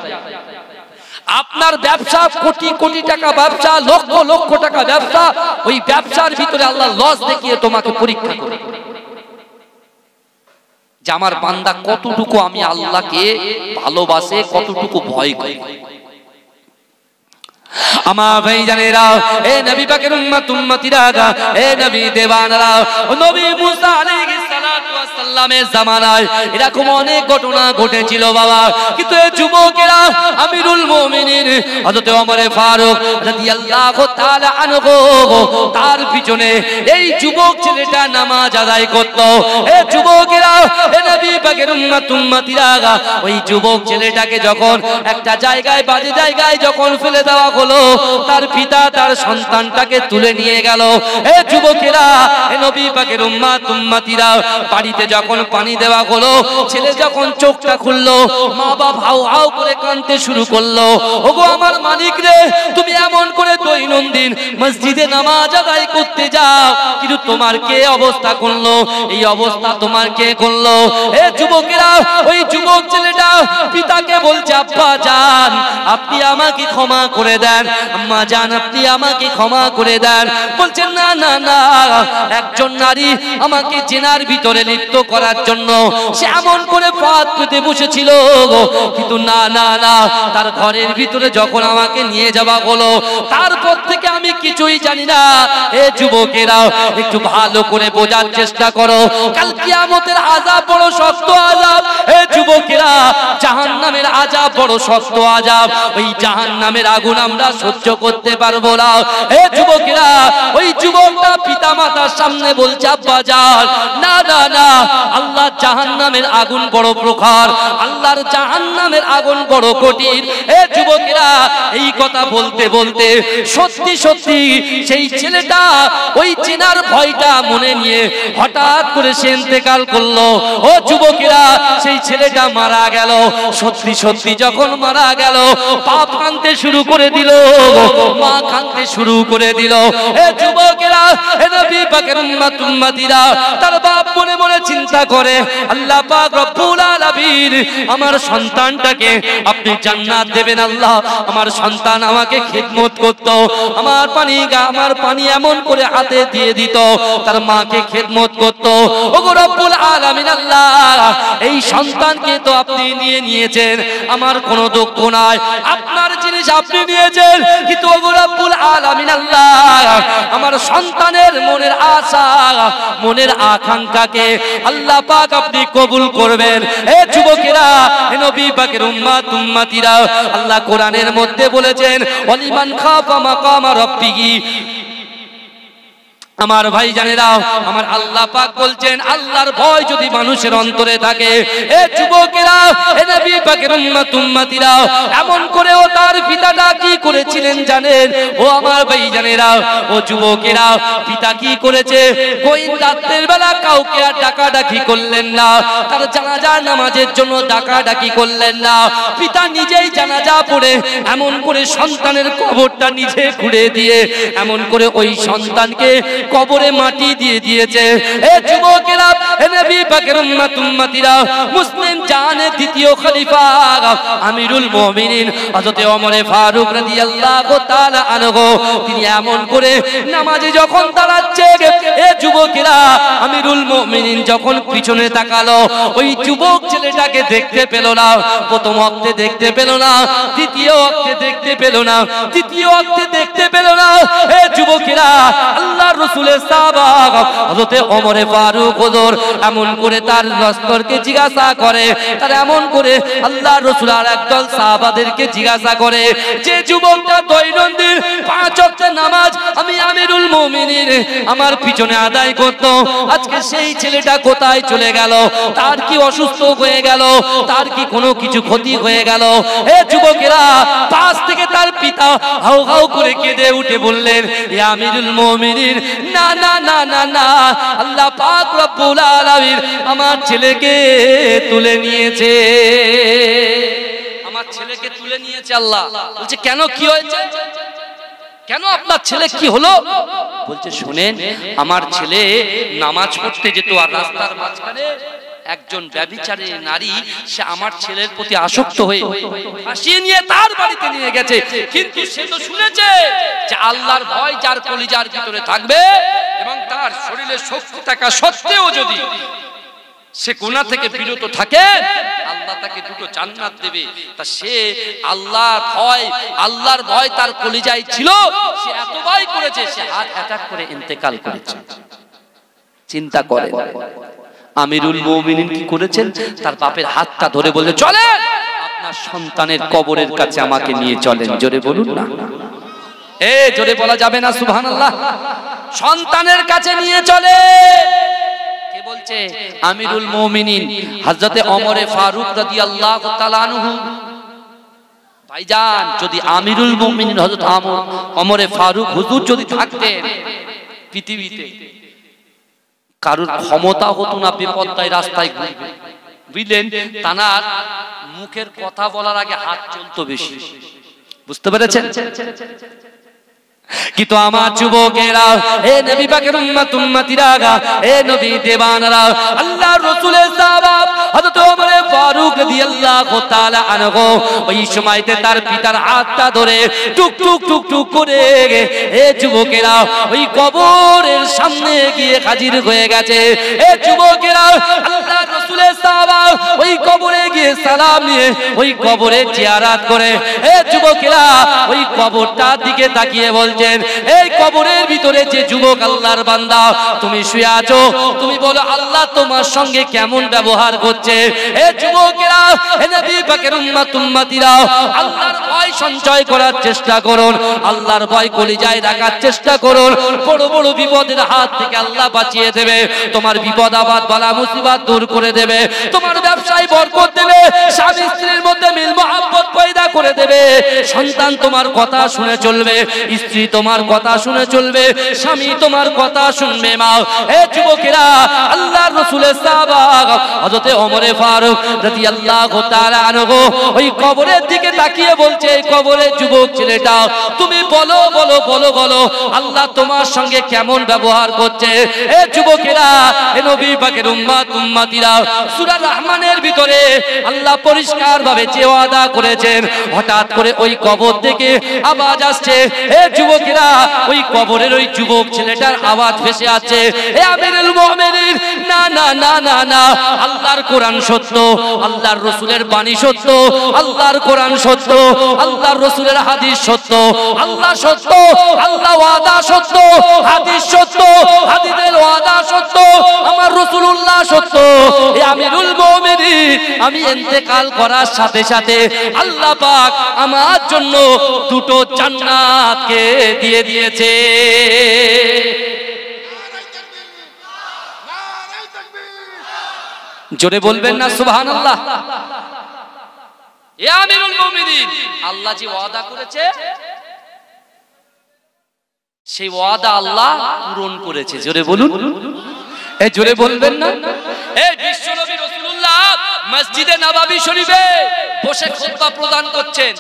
আপনার ব্যবসা কোটি কোটি টাকা ব্যবসা, লক্ষ লক্ষ টাকা ব্যবসা, ওই ব্যবসার ভিতরে আল্লাহ লস দেখিয়ে তোমাকে পরীক্ষা করে যে আমার বান্দা কতটুকু আমি আল্লাহকে ভালোবাসে, কতটুকু ভয় করে। আমার ভাইজানেরা, এ নবী পাকের উম্মত উম্মতিরা, এ নবী দেওয়ানরা, নবী মুসা আলাইহিস সালাতু ওয়াস সালামের জামানায় এরকম অনেক ঘটনা ঘটেছিল বাবা। কিন্তু এই যুবকেরা, আমিরুল মুমিনিন হযরত ওমর ফারুক রাদিয়াল্লাহু তাআলা আনহু, তার পিছনে এই যুবক ছেলেটা নামাজ আদায় করত। এ যুবকেরা, এ নবী পাকের উম্মত উম্মতিরা, ওই যুবক ছেলেটাকে যখন একটা জায়গায়, বাজে জায়গায় যখন ফেলে দেওয়া হলো, তার পিতা তার সন্তানটাকে তুলে নিয়ে গেল। এ যুবকেরা, এ নবী পাকের উম্মত উম্মতিরা, বাড়িতে যখন পানি দেওয়া হলো, ছেলে যখন চোখটা খুললো, মা বাবা হাউ হাউ করে কাঁদতে শুরু করলো, ওগো আমার মালিক রে, তুমি এমন করে দৈনন্দিন মসজিদে নামাজ আদায় করতে যাও, কিন্তু তোমার কে অবস্থা করলো? এই অবস্থা তোমার কে করলো? এ যুবকেরা, ওই যুবক ছেলেটা পিতাকে বলছে আব্বা জান আপনি আমাকে ক্ষমা করে দেন, আম্মা জান আপনি আমাকে ক্ষমা করে দেন। বলছেন না না না, একজন নারী আমাকে জেনার ভিতরে লিপ্ত করার জন্য সে এমন করে পাত পেতে বসেছিল, কিন্তু না না না, তার ঘরের ভিতরে যখন আমাকে নিয়ে যাওয়া হলো তারপর থেকে আমি কিছুই জানি না। এ যুবকেরা একটু ভালো করে বোঝার চেষ্টা করো, কাল কিয়ামতের আযাব বড় শক্ত আযাব। এ যুবকেরা জাহান্নামের আযাব বড় শক্ত আযাব, ওই জাহান্নামের আগুন আমরা সহ্য করতে পারবো না। এ যুবকেরা ওই যুবকটা পিতা মাতার সামনে বলছে আব্বা জান না না না, আল্লাহ জাহান্নামের আগুন বড় প্রখর, আল্লাহর জাহান্নামের আগুন বড় কঠিন। এ যুবকেরা এই কথা বলতে বলতে সত্যি সত্যি সেই ছেলেটা ওই চেনার ভয়টা মনে নিয়ে হঠাৎ করে সে ইন্তেকাল করলো। ও যুবকেরা সেই ছেলেটা মারা গেল। সত্যি সত্যি যখন মারা গেল বাপ কাঁদতে শুরু করে দিল, মা কাঁদতে শুরু করে দিল। এ যুবকেরা, এ নবী পাকের উম্মতিরা, তার বাপ মনে মনে চিন্তা করে আল্লাহ পাক রব্বুল আলামিন আমার সন্তানটাকে আপনি জান্নাত দেবেন আল্লাহ। আমার সন্তান আমাকে খিদমত করত, আমার পানি এমন করে হাতে দিয়ে দিত, তার মাকে খিদমত করত। ওগো রব্বুল আলামিন আল্লাহ, এই সন্তানকে তো আপনি নিয়েছেন, আমার কোনো দুঃখ নাই, আপনার জিনিস আপনি নিয়েছেন, কিন্তু ওগো রব্বুল আলামিন আল্লাহ আমার সন্তানের মনের আশা মনের আকাঙ্ক্ষাকে আল্লাহ পাক আপনি কবুল করবেন। এ যুবকেরা, এ নবী পাকের উম্মতিরা, আল্লাহ কোরআনের মধ্যে বলেছেন ওয়ালিমান খাফা মাকামা রাব্বিহি। আমার ভাই জানেরা, আমার আল্লাহ পাক বলছেন আল্লাহর ভয় যদি মানুষের অন্তরে থাকে, এ যুবকেরা, এ নবী পাকের উম্মতিরা, এমন করেও তার পিতাটা কি করেছিলেন জানেন? ও আমার ভাই জানেরা, ও যুবকেরা, পিতা কি করেছে? গোয়েন রাতের বেলা কাউকে আর ডাকাডাকি করলেন না, তার জানাজা নামাজের জন্য ডাকাডাকি করলেন না। পিতা নিজেই জানাজা পড়ে এমন করে সন্তানের কবরটা নিজে খুঁড়ে দিয়ে এমন করে ওই সন্তানকে কবরে মাটি দিয়ে দিয়েছে। এ যুবকেরা, এ নবী পাকের উম্মতিরা, মুসলিম জানের দ্বিতীয় খলিফা আমিরুল মুমিনিন হযরত ওমর ফারুক রাদিয়াল্লাহু তাআলা আনহু, তিনি এমন করে নামাজে যখন দাঁড়াচ্ছে, এ যুবকেরা, আমিরুল মুমিনিন যখন পিছনে তাকালো ওই যুবক ছেলেটাকে দেখতে পেল না। প্রথম ওয়াক্তে দেখতে পেল না, দ্বিতীয় ওয়াক্তে দেখতে পেল না, তৃতীয় ওয়াক্তে দেখতে পেল না। এ যুবকেরা, আল্লাহর রাসূলের সাহাবা হযরত ওমর ফারুক হুজুর এমন করে তার লস্করকে জিজ্ঞাসা করে, তার এমন করে আল্লাহর রাসূল আর একদল সাহাবাদেরকে জিজ্ঞাসা করে, যে যুবকটা দৈনন্দিন 5 ওয়াক্তের নামাজ আমি আমিরুল মুমিনিন আমার পিছনে আদায় করত, আজকে সেই ছেলেটা কোথায় চলে গেল? তার কি অসুস্থ হয়ে গেল? তার কি কোনো কিছু ক্ষতি হয়ে গেল? এ যুবকেরা, পাশ থেকে তার পিতা হাউ হাউ করে কেঁদে উঠে বললেন, এ আমিরুল মুমিনিন, না না না না না, আল্লাহ পাক রব্বুল আলামিন আমার ছেলেকে তুলে নিয়েছে, আমার ছেলেকে তুলে নিয়েছে। আল্লাহ বলছে কেন, কি হয়েছে? কেন আপনার ছেলে কি হলো? বলছে শুনেন, আমার ছেলে নামাজ পড়তে যেত আর রাস্তার মাঝখানে একজন ব্যভিচারী নারী সে আমার ছেলের প্রতি আসক্ত হয়ে ফাঁসিয়ে নিয়ে তার বাড়িতে নিয়ে গেছে, কিন্তু সে তো শুনেছে যে আল্লাহর ভয় যার কলিজার ভিতরে থাকবে এবং তার শরীরে শক্তি থাকা সত্ত্বেও যদি সে গুনাহ থেকে বিরত থাকে, আল্লাহ তাকে দুটো জান্নাত দেবে। তা সে আল্লাহর ভয় তার কলিজায় ছিল, সে এত ভয় করেছে সে হার্ট অ্যাটাক করে ইন্তেকাল করেছে। চিন্তা করেন, আমিরুল মুমিনিন কি করেছেন? তার বাপের হাতটা ধরে বললেন, চলেন আপনার সন্তানের কবরের কাছে আমাকে নিয়ে চলেন। জোরে বলুন না, এ জোরে বলা যাবে না সুবহানাল্লাহ। সন্তানের কাছে নিয়ে চলে, কে বলছে? আমিরুল মুমিনিন হযরতে ওমর ফারুক রাদিয়াল্লাহু তাআলা আনহু। ভাইজান, যদি আমিরুল মুমিনিন হযরত ওমর ফারুক হুজুর যদি থাকতেন পৃথিবীতে, কারোর ক্ষমতা হতো না বেপরদায় রাস্তায় ঘুরবে, বুঝলেন? তানার মুখের কথা বলার আগে হাত চলতো বেশি, বুঝতে পেরেছেন? কিন্তু আমার যুবকেরা, এ নবী পাকের উম্মতিরা, এ নবী দেবানরা, আল্লাহর রাসূলের সাহাবা হযরত ওমর ফারুক রাদিয়াল্লাহু রাদিয়াল্লাহু তাআলা আনহু ওই সময়তে তার পিতার হাতটা ধরে টুক টুক টুক টুক করে এ যুবকেরা ওই কবরের সামনে গিয়ে হাজির হয়ে গেছে। এ যুবকেরা আল্লাহর রাসূলের সাহাবা ওই কবরে গিয়ে সালাম নিয়ে ওই কবরে জিয়ারত করে এ যুবকেরা ওই কবরটার দিকে তাকিয়ে বলছেন, এই কবরের ভিতরে যে যুবক আল্লাহর বান্দা তুমি শুয়ে আছো, তুমি বলো আল্লাহ তোমার সঙ্গে কেমন ব্যবহার করছে। এ যুবকেরা, এ নবী পাকের উম্মতিরা, আল্লাহর ভয় সঞ্চয় করার চেষ্টা করুন, আল্লাহর ভয় কলিজায় রাখার চেষ্টা করুন। বড় বড় বিপদের হাত থেকে আল্লাহ বাঁচিয়ে দেবে, তোমার বিপদ আপদ বালা মুসিবত দূর করে দেবে, তোমার ব্যবসায় বরকত দেবে, স্বামী স্ত্রীর মধ্যে মিল মহব্বত পয়দা করে দেবে, সন্তান তোমার কথা শুনে চলবে, স্ত্রী তোমার কথা শুনে চলবে, স্বামী তোমার কথা শুনবে। মা, এ যুবকেরা, আল্লাহর রাসূলের সাহাবা হযরত ওমর ফারুক রাদিয়াল্লাহু তাআলা আনহু ওই কবরের দিকে তাকিয়ে বলছে, এই কবরের যুবক ছেলেটা তুমি বলো বলো বলো বলো আল্লাহ তোমার সঙ্গে কেমন ব্যবহার করছে। এ যুবকেরা, এ নবী পাকের উম্মতিরা, সূরা রহমানের ভিতরে আল্লাহ পরিষ্কার ভাবে যে ওয়াদা করেছেন, হঠাৎ করে ওই কবর থেকে আওয়াজ আসছে। এ যুবকেরা, ওই কবরের ওই যুবক ছেলেটার আওয়াজ ভেসে আছে, হে আমিরুল মুমিনিন, না না না না না, আল্লাহর কোরআন সত্য, আল্লাহর রাসূলের বাণী সত্য, আল্লাহর কোরআন সত্য, আল্লাহর রাসূলের হাদিস সত্য, আল্লাহ সত্য, আল্লাহ ওয়াদা সত্য, হাদিস সত্য, হাদিসের ওয়াদা সত্য, আমার রাসূলুল্লাহ সত্য। হে আমিরুল মুমিনিন, আমি ইন্তেকাল করার সাথে সাথে আল্লাহ পাক আমার জন্য দুটো জান্নাতকে দিয়ে দিয়েছে। জোরে বলবেন না সুবহানাল্লাহ। এ আমিরুল মুমিনিন, আল্লাহ যে ওয়াদা করেছে সেই ওয়াদা আল্লাহ পূরণ করেছে। জোরে বলুন, এই জোরে বলবেন না। এই বিশ্বনবী রাসূলুল্লাহ মসজিদে নববী শরীফে বসে খুতবা প্রদান করছেন,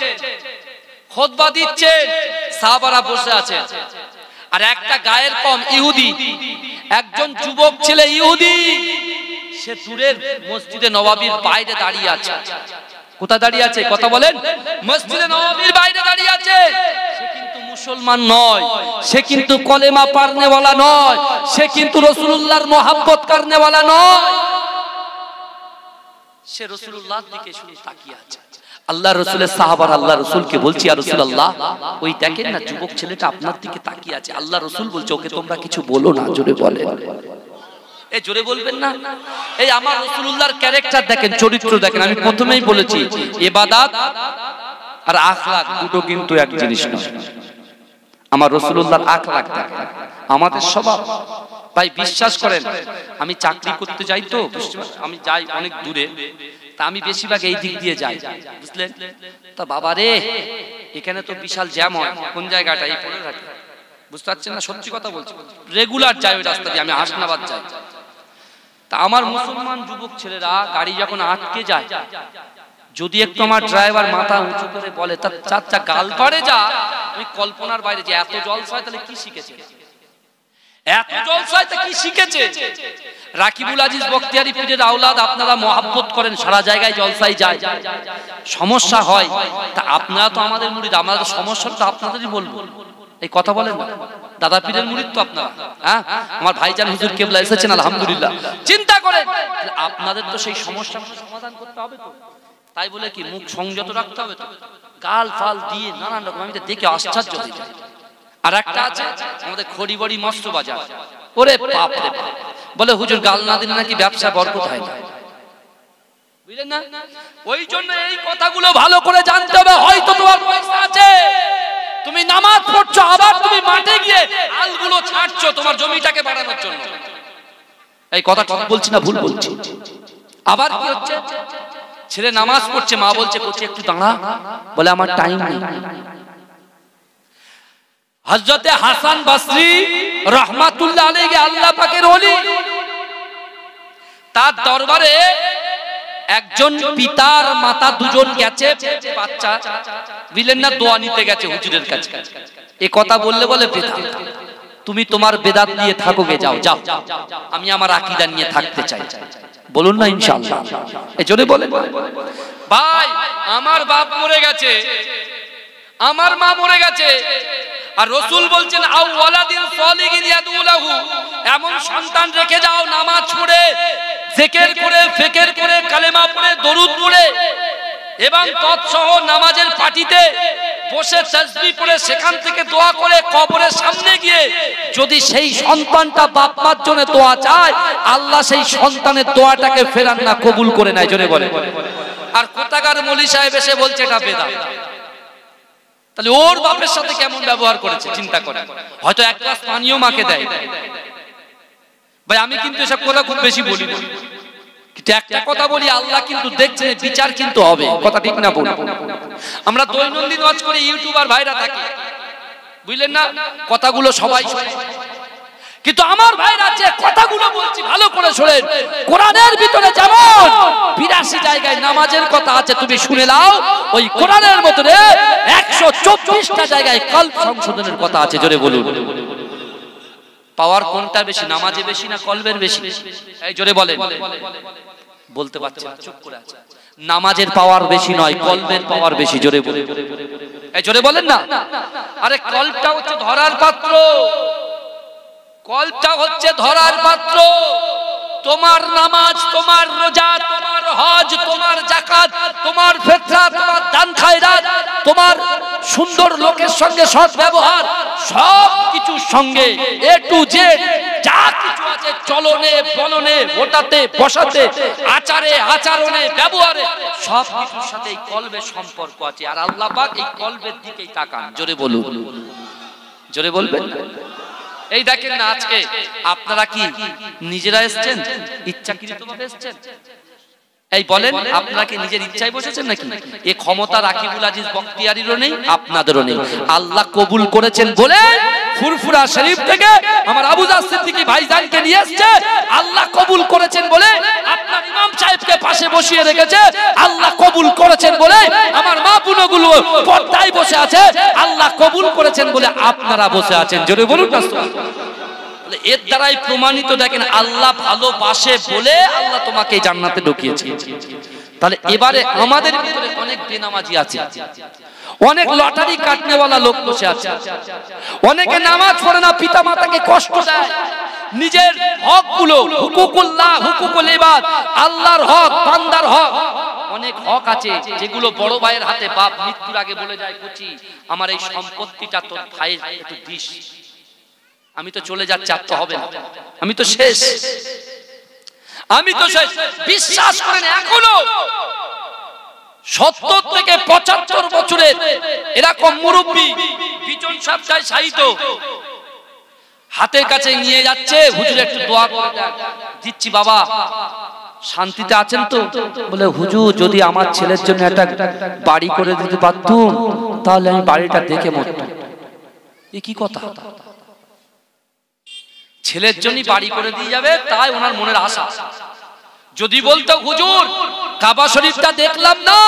খুতবা দিচ্ছেন, সাহাবারা বসে আছেন, আর একটা গায়ের কম ইহুদি, একজন যুবক ছেলে ইহুদি, সে দূরের মসজিদে নববীর বাইরে দাঁড়িয়ে আছে। কোথায় দাঁড়িয়ে আছে? কথা বলেন। মসজিদে নববীর বাইরে দাঁড়িয়ে আছে। সে কিন্তু মুসলমান নয়, সে কিন্তু কলেমা পড়নেওয়ালা নয়, সে কিন্তু রাসূলুল্লাহর মহব্বত করনেওয়ালা নয়, সে রাসূলুল্লাহর দিকে শুধু তাকিয়ে আছে। আল্লাহ রাসূলের সাহাবারা আল্লাহ রাসূলকে বলছি, ইয়া রাসূলুল্লাহ, ওই দেখেন না যুবক ছেলেটা আপনার দিকে তাকিয়ে আছে। আল্লাহ রাসূল বলছে, ওকে তোমরা কিছু বলো না। জোরে বলেন, এই জোরে বলবেন না। এই আমার রাসূলুল্লাহর ক্যারেক্টার দেখেন, চরিত্র দেখেন। আমি প্রথমেই বলেছি, ইবাদত আর আখলাক দুটো কিন্তু এক জিনিস নয়। আমার রাসূলুল্লাহর আখলাক দেখেন, আমাদের স্বভাব। ভাই বিশ্বাস করেন, আমি চাকরি করতে যাই তো, আমি যাই অনেক দূরে, তা আমি বেশিরভাগ এই দিক দিয়ে যাই, বুঝলেন? তা বাবা রে, এখানে তো বিশাল জ্যাম হয়। কোন জায়গাটা? এই পড়ে রাখি, বুঝতে পারছেন না? সত্যি কথা বলছি, রেগুলার যাই ওই রাস্তা দিয়ে, আমি হাসনাবাদ যাই। তা আমার মুসলমান যুবক ছেলেরা গাড়ি যখন আটকে যায়, যদি একটু আমার ড্রাইভার মাথা উঁচু করে বলে তার চাচা গাল পাড়ে যা, আমি কল্পনার বাইরে যে এত জলসায় তাহলে কি শিখেছে, এত জলসায় তা কি শিখেছে। রাকিবুল আজিজ বখতিয়ারি পীরের আওলাদ আপনারা মহব্বত করেন, সারা জায়গায় জলসায় যায়, সমস্যা হয়, তা আপনারা তো আমাদের মুরিদ, আমাদের সমস্যাটা তো আপনাদেরই বলবো। এই কথা বলেন না, দাদা পীরের মুরিদ তো আপনারা। হ্যাঁ, আমার ভাইজান হুজুর কেবলা এসেছেন, আলহামদুলিল্লাহ। চিন্তা করেন, আপনাদের তো সেই সমস্যাগুলো সমাধান করতে হবে তো, তাই বলে কি মুখ সংযত রাখতে হবে তো? গাল ফাল দিয়ে নানান রকম, আমি দেখে আশ্চর্য হয়ে যাই। আর একটা আছে আমাদের খড়িবাড়ি মস্ত বাজার, ওরে বাপ রে বাপ, বলে হুজুর গাল না দিলে নাকি ব্যবসা বরকত হয় না, বুঝলেন না? ওই জন্য এই কথাগুলো ভালো করে জানতে হবে। হয়তো তোমার পয়সা আছে, তুমি নামাজ পড়ছো, আবার তুমি মাঠে গিয়ে আলগুলো ছাড়ছো তোমার জমিটাকে বাড়ানোর জন্য। এই কথা ঠিক বলছি না ভুল বলছি? আবার কি হচ্ছে, ছেলে নামাজ পড়ছে, মা বলছে কোচি একটু দাঁড়া, বলে আমার টাইম নেই। হযরতে হাসান বসরি রাহমাতুল্লাহ আলাইহি, আল্লাহ পাকের ওলি, তার দরবারে একজন পিতার মাতা দুজন গেছে, বাচ্চা বুঝলেন না, দোয়া নিতে গেছে হুজুরের কাছে। এই কথা বললে বলে বেদাত, তুমি তোমার বেদাত নিয়ে থাকো গে, যাও যাও, আমি আমার আকীদা নিয়ে থাকতে চাই। বলুন না ইনশাআল্লাহ। এই জন্য বলেন ভাই, আমার বাপ মরে গেছে, আমার মা মরে গেছে, আর রাসূল বলছেন আও ওয়ালাদিন সালিহিন ইয়াদুলাহু, এমন সন্তান রেখে যাও নামাজ পড়ে, জিকির করে, ফিকির করে, কালেমা পড়ে, দরুদ পড়ে এবং তৎসহ নামাজের পাটিতে বসে তাসবিহ পড়ে সেখান থেকে দোয়া করে কবরের সামনে গিয়ে যদি সেই সন্তানটা বাপ মার জন্য দোয়া চায়, আল্লাহ সেই সন্তানের দোয়াটাকে ফেরান না, কবুল করে নেয়। জোরে বলে। আর কোথাকার মৌলী সাহেব এসে বলছে এটা বেদাত। তাহলে ওর বাপের সাথে কেমন ব্যবহার করেছে চিন্তা করে। হয়তো এক গ্লাস পানিও মাকে দেয়। ভাই আমি কিন্তু এসব কথা খুব বেশি বলি না, কিন্তু একটা কথা বলি, আল্লাহ কিন্তু দেখছেন, বিচার কিন্তু হবে। কথা ঠিক না বল? আমরা দৈনন্দিন ওয়াজ করে ইউটিউবার ভাইরা থাকি, বুঝলেন না, কথাগুলো সবাই শোনে, কিন্তু আমার ভাইরা যে কথাগুলো বলছি ভালো করে শোনেন। কোরআনের ভিতরে যেমন 82 জায়গায় নামাজের কথা আছে, তুমি শুনে নাও, ওই কোরআনের মধ্যে 124টা জায়গায় কলব সংশোধনের কথা আছে। জোরে বলুন। পাওয়ার কোনটা বেশি, নামাজে বেশি না কলবের বেশি? এই জোরে বলেন। বলতে পারছেন, চুপ করে আছে। নামাজের পাওয়ার বেশি নয়, কলবের পাওয়ার বেশি। জোরে বলেন। এই জোরে বলেন না। আরে কলবটা হচ্ছে ধরার পাত্র, কলবটা হচ্ছে ধরার পাত্র। তোমার নামাজ, তোমার রোজা, তোমার হজ, তোমার যাকাত, তোমার ফিতরা, তোমার দান খায়রাত, তোমার সুন্দর লোকের সঙ্গে সৎ ব্যবহার, সব কিছুর সঙ্গে এ টু জেড যা কিছু আছে, চলনে বলনে, ওটাতে বসাতে, আচারে আচরণে ব্যবহারে, সব কিছুর সাথে এই কলবের সম্পর্ক আছে। আর আল্লাহ পাক এই কলবের দিকেই তাকান। জোরে বলুন। জোরে বলবেন। এই দেখেন না, আজকে আপনারা কি নিজেরা এসেছেন, ইচ্ছাকৃতভাবে এসেছেন? এই বলেন, আপনারা কি নিজের ইচ্ছায় বসেছেন নাকি? এই ক্ষমতা রাকিবুল আজিজ বখতিয়ারিরও নেই, আপনাদেরও নেই। আল্লাহ কবুল করেছেন বলে ফুরফুরা শরীফ থেকে আমার আবু জার সিদ্দিকী ভাইজানকে নিয়ে এসেছে। আল্লাহ কবুল করেছেন বলে আপনার ইমাম সাহেবকে পাশে বসিয়ে রেখেছে। আল্লাহ কবুল করেছেন বলে আমার মা বোনগুলো পর্দায় বসে আছে। আল্লাহ কবুল করেছেন বলে আপনারা বসে আছেন। জোরে বলুন না। এর দ্বারাই প্রমাণিত, দেখেন আল্লাহ ভালোবাসে বলে আল্লাহ তোমাকে জান্নাতে ঢুকিয়েছে। তাহলে এবারে আমাদের ভিতরে অনেক বেনামাজি আছে, অনেক লটারি কাটনেওয়ালা লোক বসে আছে, অনেকে নামাজ পড়ে না, পিতা মাতাকে কষ্ট দেয়, নিজের হকগুলো, হুকুকুল্লাহ, হুকুকুল ইবাদ, আল্লাহর হক, বান্দার হক, অনেক হক আছে যেগুলো বড় ভাইয়ের হাতে বাপ মৃত্যুর আগে বলে যায়, কুচি আমার এই সম্পত্তিটা তোর ভাইয়ের একটু দিস, আমি তো চলে যাচ্ছি, আর তো হবে না, আমি তো শেষ, আমি তো শেষ। বিশ্বাস করেন এখনো 70 থেকে 75 বছরের এরকম মুরব্বী বিজন সাহেব সাহিত্য হাতের কাছে নিয়ে যাচ্ছে, হুজুর একটু দোয়া করে দেন, দিচ্ছি বাবা, শান্তিতে আছেন তো? বলে হুজুর যদি আমার ছেলের জন্য একটা বাড়ি করে দিতে পারতুম তাহলে আমি বাড়িটা দেখে মরতাম। এ কি কথা? ছেলের জন্য বাড়ি করে দিয়ে যাবে তাই ওনার মনের আশা। যদি বলতো হুজুর কাবা শরীফটা দেখলাম না,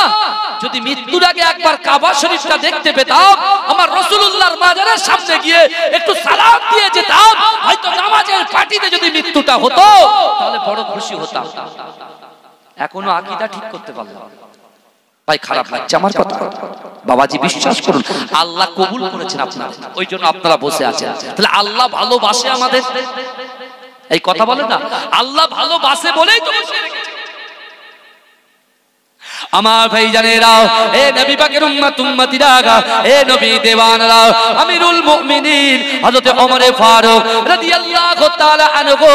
যদি মৃত্যুর আগে একবার কাবা শরীফটা দেখতে পেতাম, আমার রাসূলুল্লাহর মাজারের সামনে গিয়ে একটু সালাম দিয়ে যেতাম, হয়তো নামাজের পাটিতে যদি মৃত্যুটা হতো তাহলে বড় খুশি হতাম। এখনো আকীদা ঠিক করতে পারলাম না। ভাই খারাপ লাগছে আমার কথা। বাবাজি বিশ্বাস করুন আল্লাহ কবুল করেছেন আপনারা, ওই জন্য আপনারা বসে আছেন। তাহলে আল্লাহ ভালোবাসে আমাদের, এই কথা বলে না, আল্লাহ ভালোবাসে বলেই তো বসে রেখেছে। আমার ভাই জানেরা, এ নবী পাকের উম্মত উম্মতিরা, এ নবী দেওয়ানরা, আমিরুল মুমিনিন হযরত ওমর ফারুক রাদিয়াল্লাহু তাআলা আনহু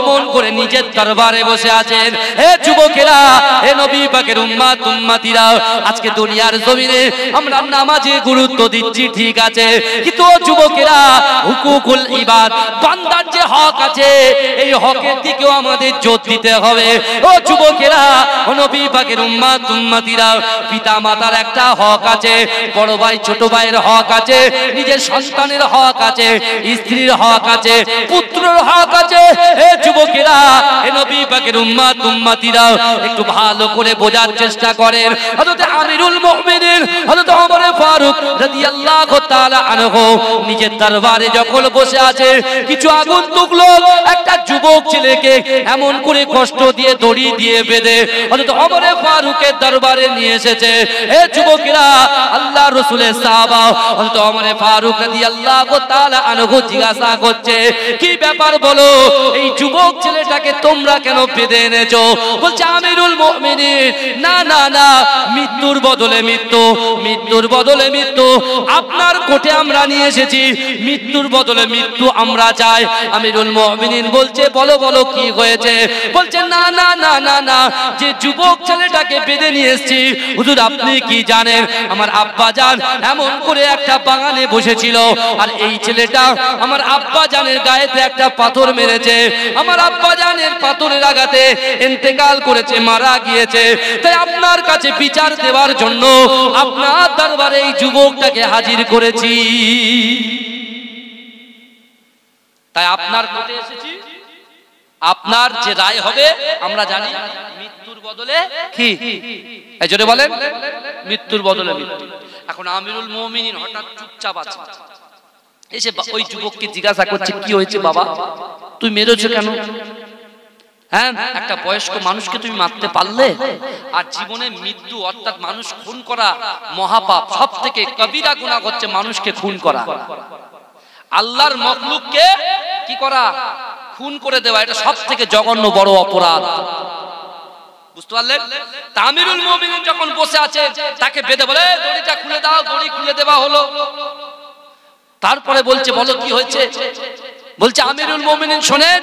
এমন করে নিজের দরবারে বসে আছেন। হে যুবকেরা, হে নবী পাকের উম্মত উম্মতিরা, আজকে দুনিয়ার জমিনে আমরা নামাজে গুরুত্ব দিচ্ছি ঠিক আছে, কিন্তু যুবকেরা হুকুকুল ইবাদ, বান্দার যে হক আছে এই হকের দিকেও আমাদের জোর দিতে হবে। ও যুবকেরা, ও নবী পাকের উম্মত উম্মতিরা, পিতা মাতার একটা হক আছে, বড় ভাই ছোট ভাইয়ের হক আছে, নিজের সন্তানের হক আছে, স্ত্রীর হক আছে, পুত্রের হক আছে। হে যুবকেরা, হে নবী পাকের উম্মত উম্মতিরা, একটু ভালো করে বোঝার চেষ্টা করেন। হযরত আমিরুল মুমিনিন হযরত ওমর ফারুক রাদিয়াল্লাহু তাআলা আনহু নিজের দরবারে যখন বসে আছে, কিছু আগন্তুক লোক একটা যুবক ছেলেকে এমন করে কষ্ট দিয়ে দড়ি দিয়ে বেঁধে হযরত ওমর ফারুকের দরবারে নিয়ে এসেছে। হে যুবকেরা, আল্লাহ রাসূলের সাহাবা হযরত ওমর ফারুক রাদিয়াল্লাহু তাআলা আনহু জিজ্ঞাসা করছে, কি ব্যাপার বলো, এই যুবক ছেলেটাকে তোমরা কেন বেঁধে এনেছো? বলছে আমিরুল মুমিনিন, না না না, মৃত্যুর বদলে মৃত্যু, মৃত্যুর বদলে মৃত্যু আপনার কোর্টে আমরা নিয়ে এসেছি, মৃত্যুর বদলে মৃত্যু আমরা চাই। আমিরুল মুমিনিন বলছে, বলো বলো কি হয়েছে? বলছে না না না না না, যে যুবক ছেলেটাকে বেঁধে নিয়ে এসেছি, হুজুর আপনি কি জানেন, আমার আব্বা জান এমন করে একটা বাগানে বসেছিল, আর এই ছেলেটা আমার আব্বা জানের গায়েতে একটা পাথর মেরেছে, আমার আব্বা জানের পাথরের আঘাতে ইন্তেকাল করেছে, মারা গিয়েছে। তাই আপনার কাছে বিচার দেওয়ার জন্য আপনার দরবারে এই যুবকটাকে হাজির করেছি। তাই আপনার কোর্টে এসেছি, আপনার যে রায় হবে আমরা জানি, মৃত্যুর বদলে কি? এই জোরে বলেন, মৃত্যুর বদলে মৃত্যু। এখন আমিরুল মুমিনিন হঠাৎ চুপচাপ আছে, এসে ওই যুবককে জিজ্ঞাসা করছে, কি হয়েছে বাবা, তুই মেরেছো কেন? হ্যাঁ, একটা বয়স্ক মানুষকে তুমি মারতে পারলে? আর জীবনে মৃত্যু অর্থাৎ মানুষ খুন করা মহাপাপ, সব থেকে কবিরা গুনাহ হচ্ছে মানুষকে খুন করা, আল্লাহর মখলুককে কি করা? খুন করে দেওয়া, এটা সব থেকে জঘন্য বড় অপরাধ। বুঝতে পারলেন? আমিরুল মুমিনিন যখন বসে আছে, তাকে বেঁধে বলে দড়িটা খুলে দাও, দড়ি খুলে দেওয়া হলো। তারপরে বলছে, বলো কি হয়েছে? বলছে আমিরুল মুমিনিন শোনেন,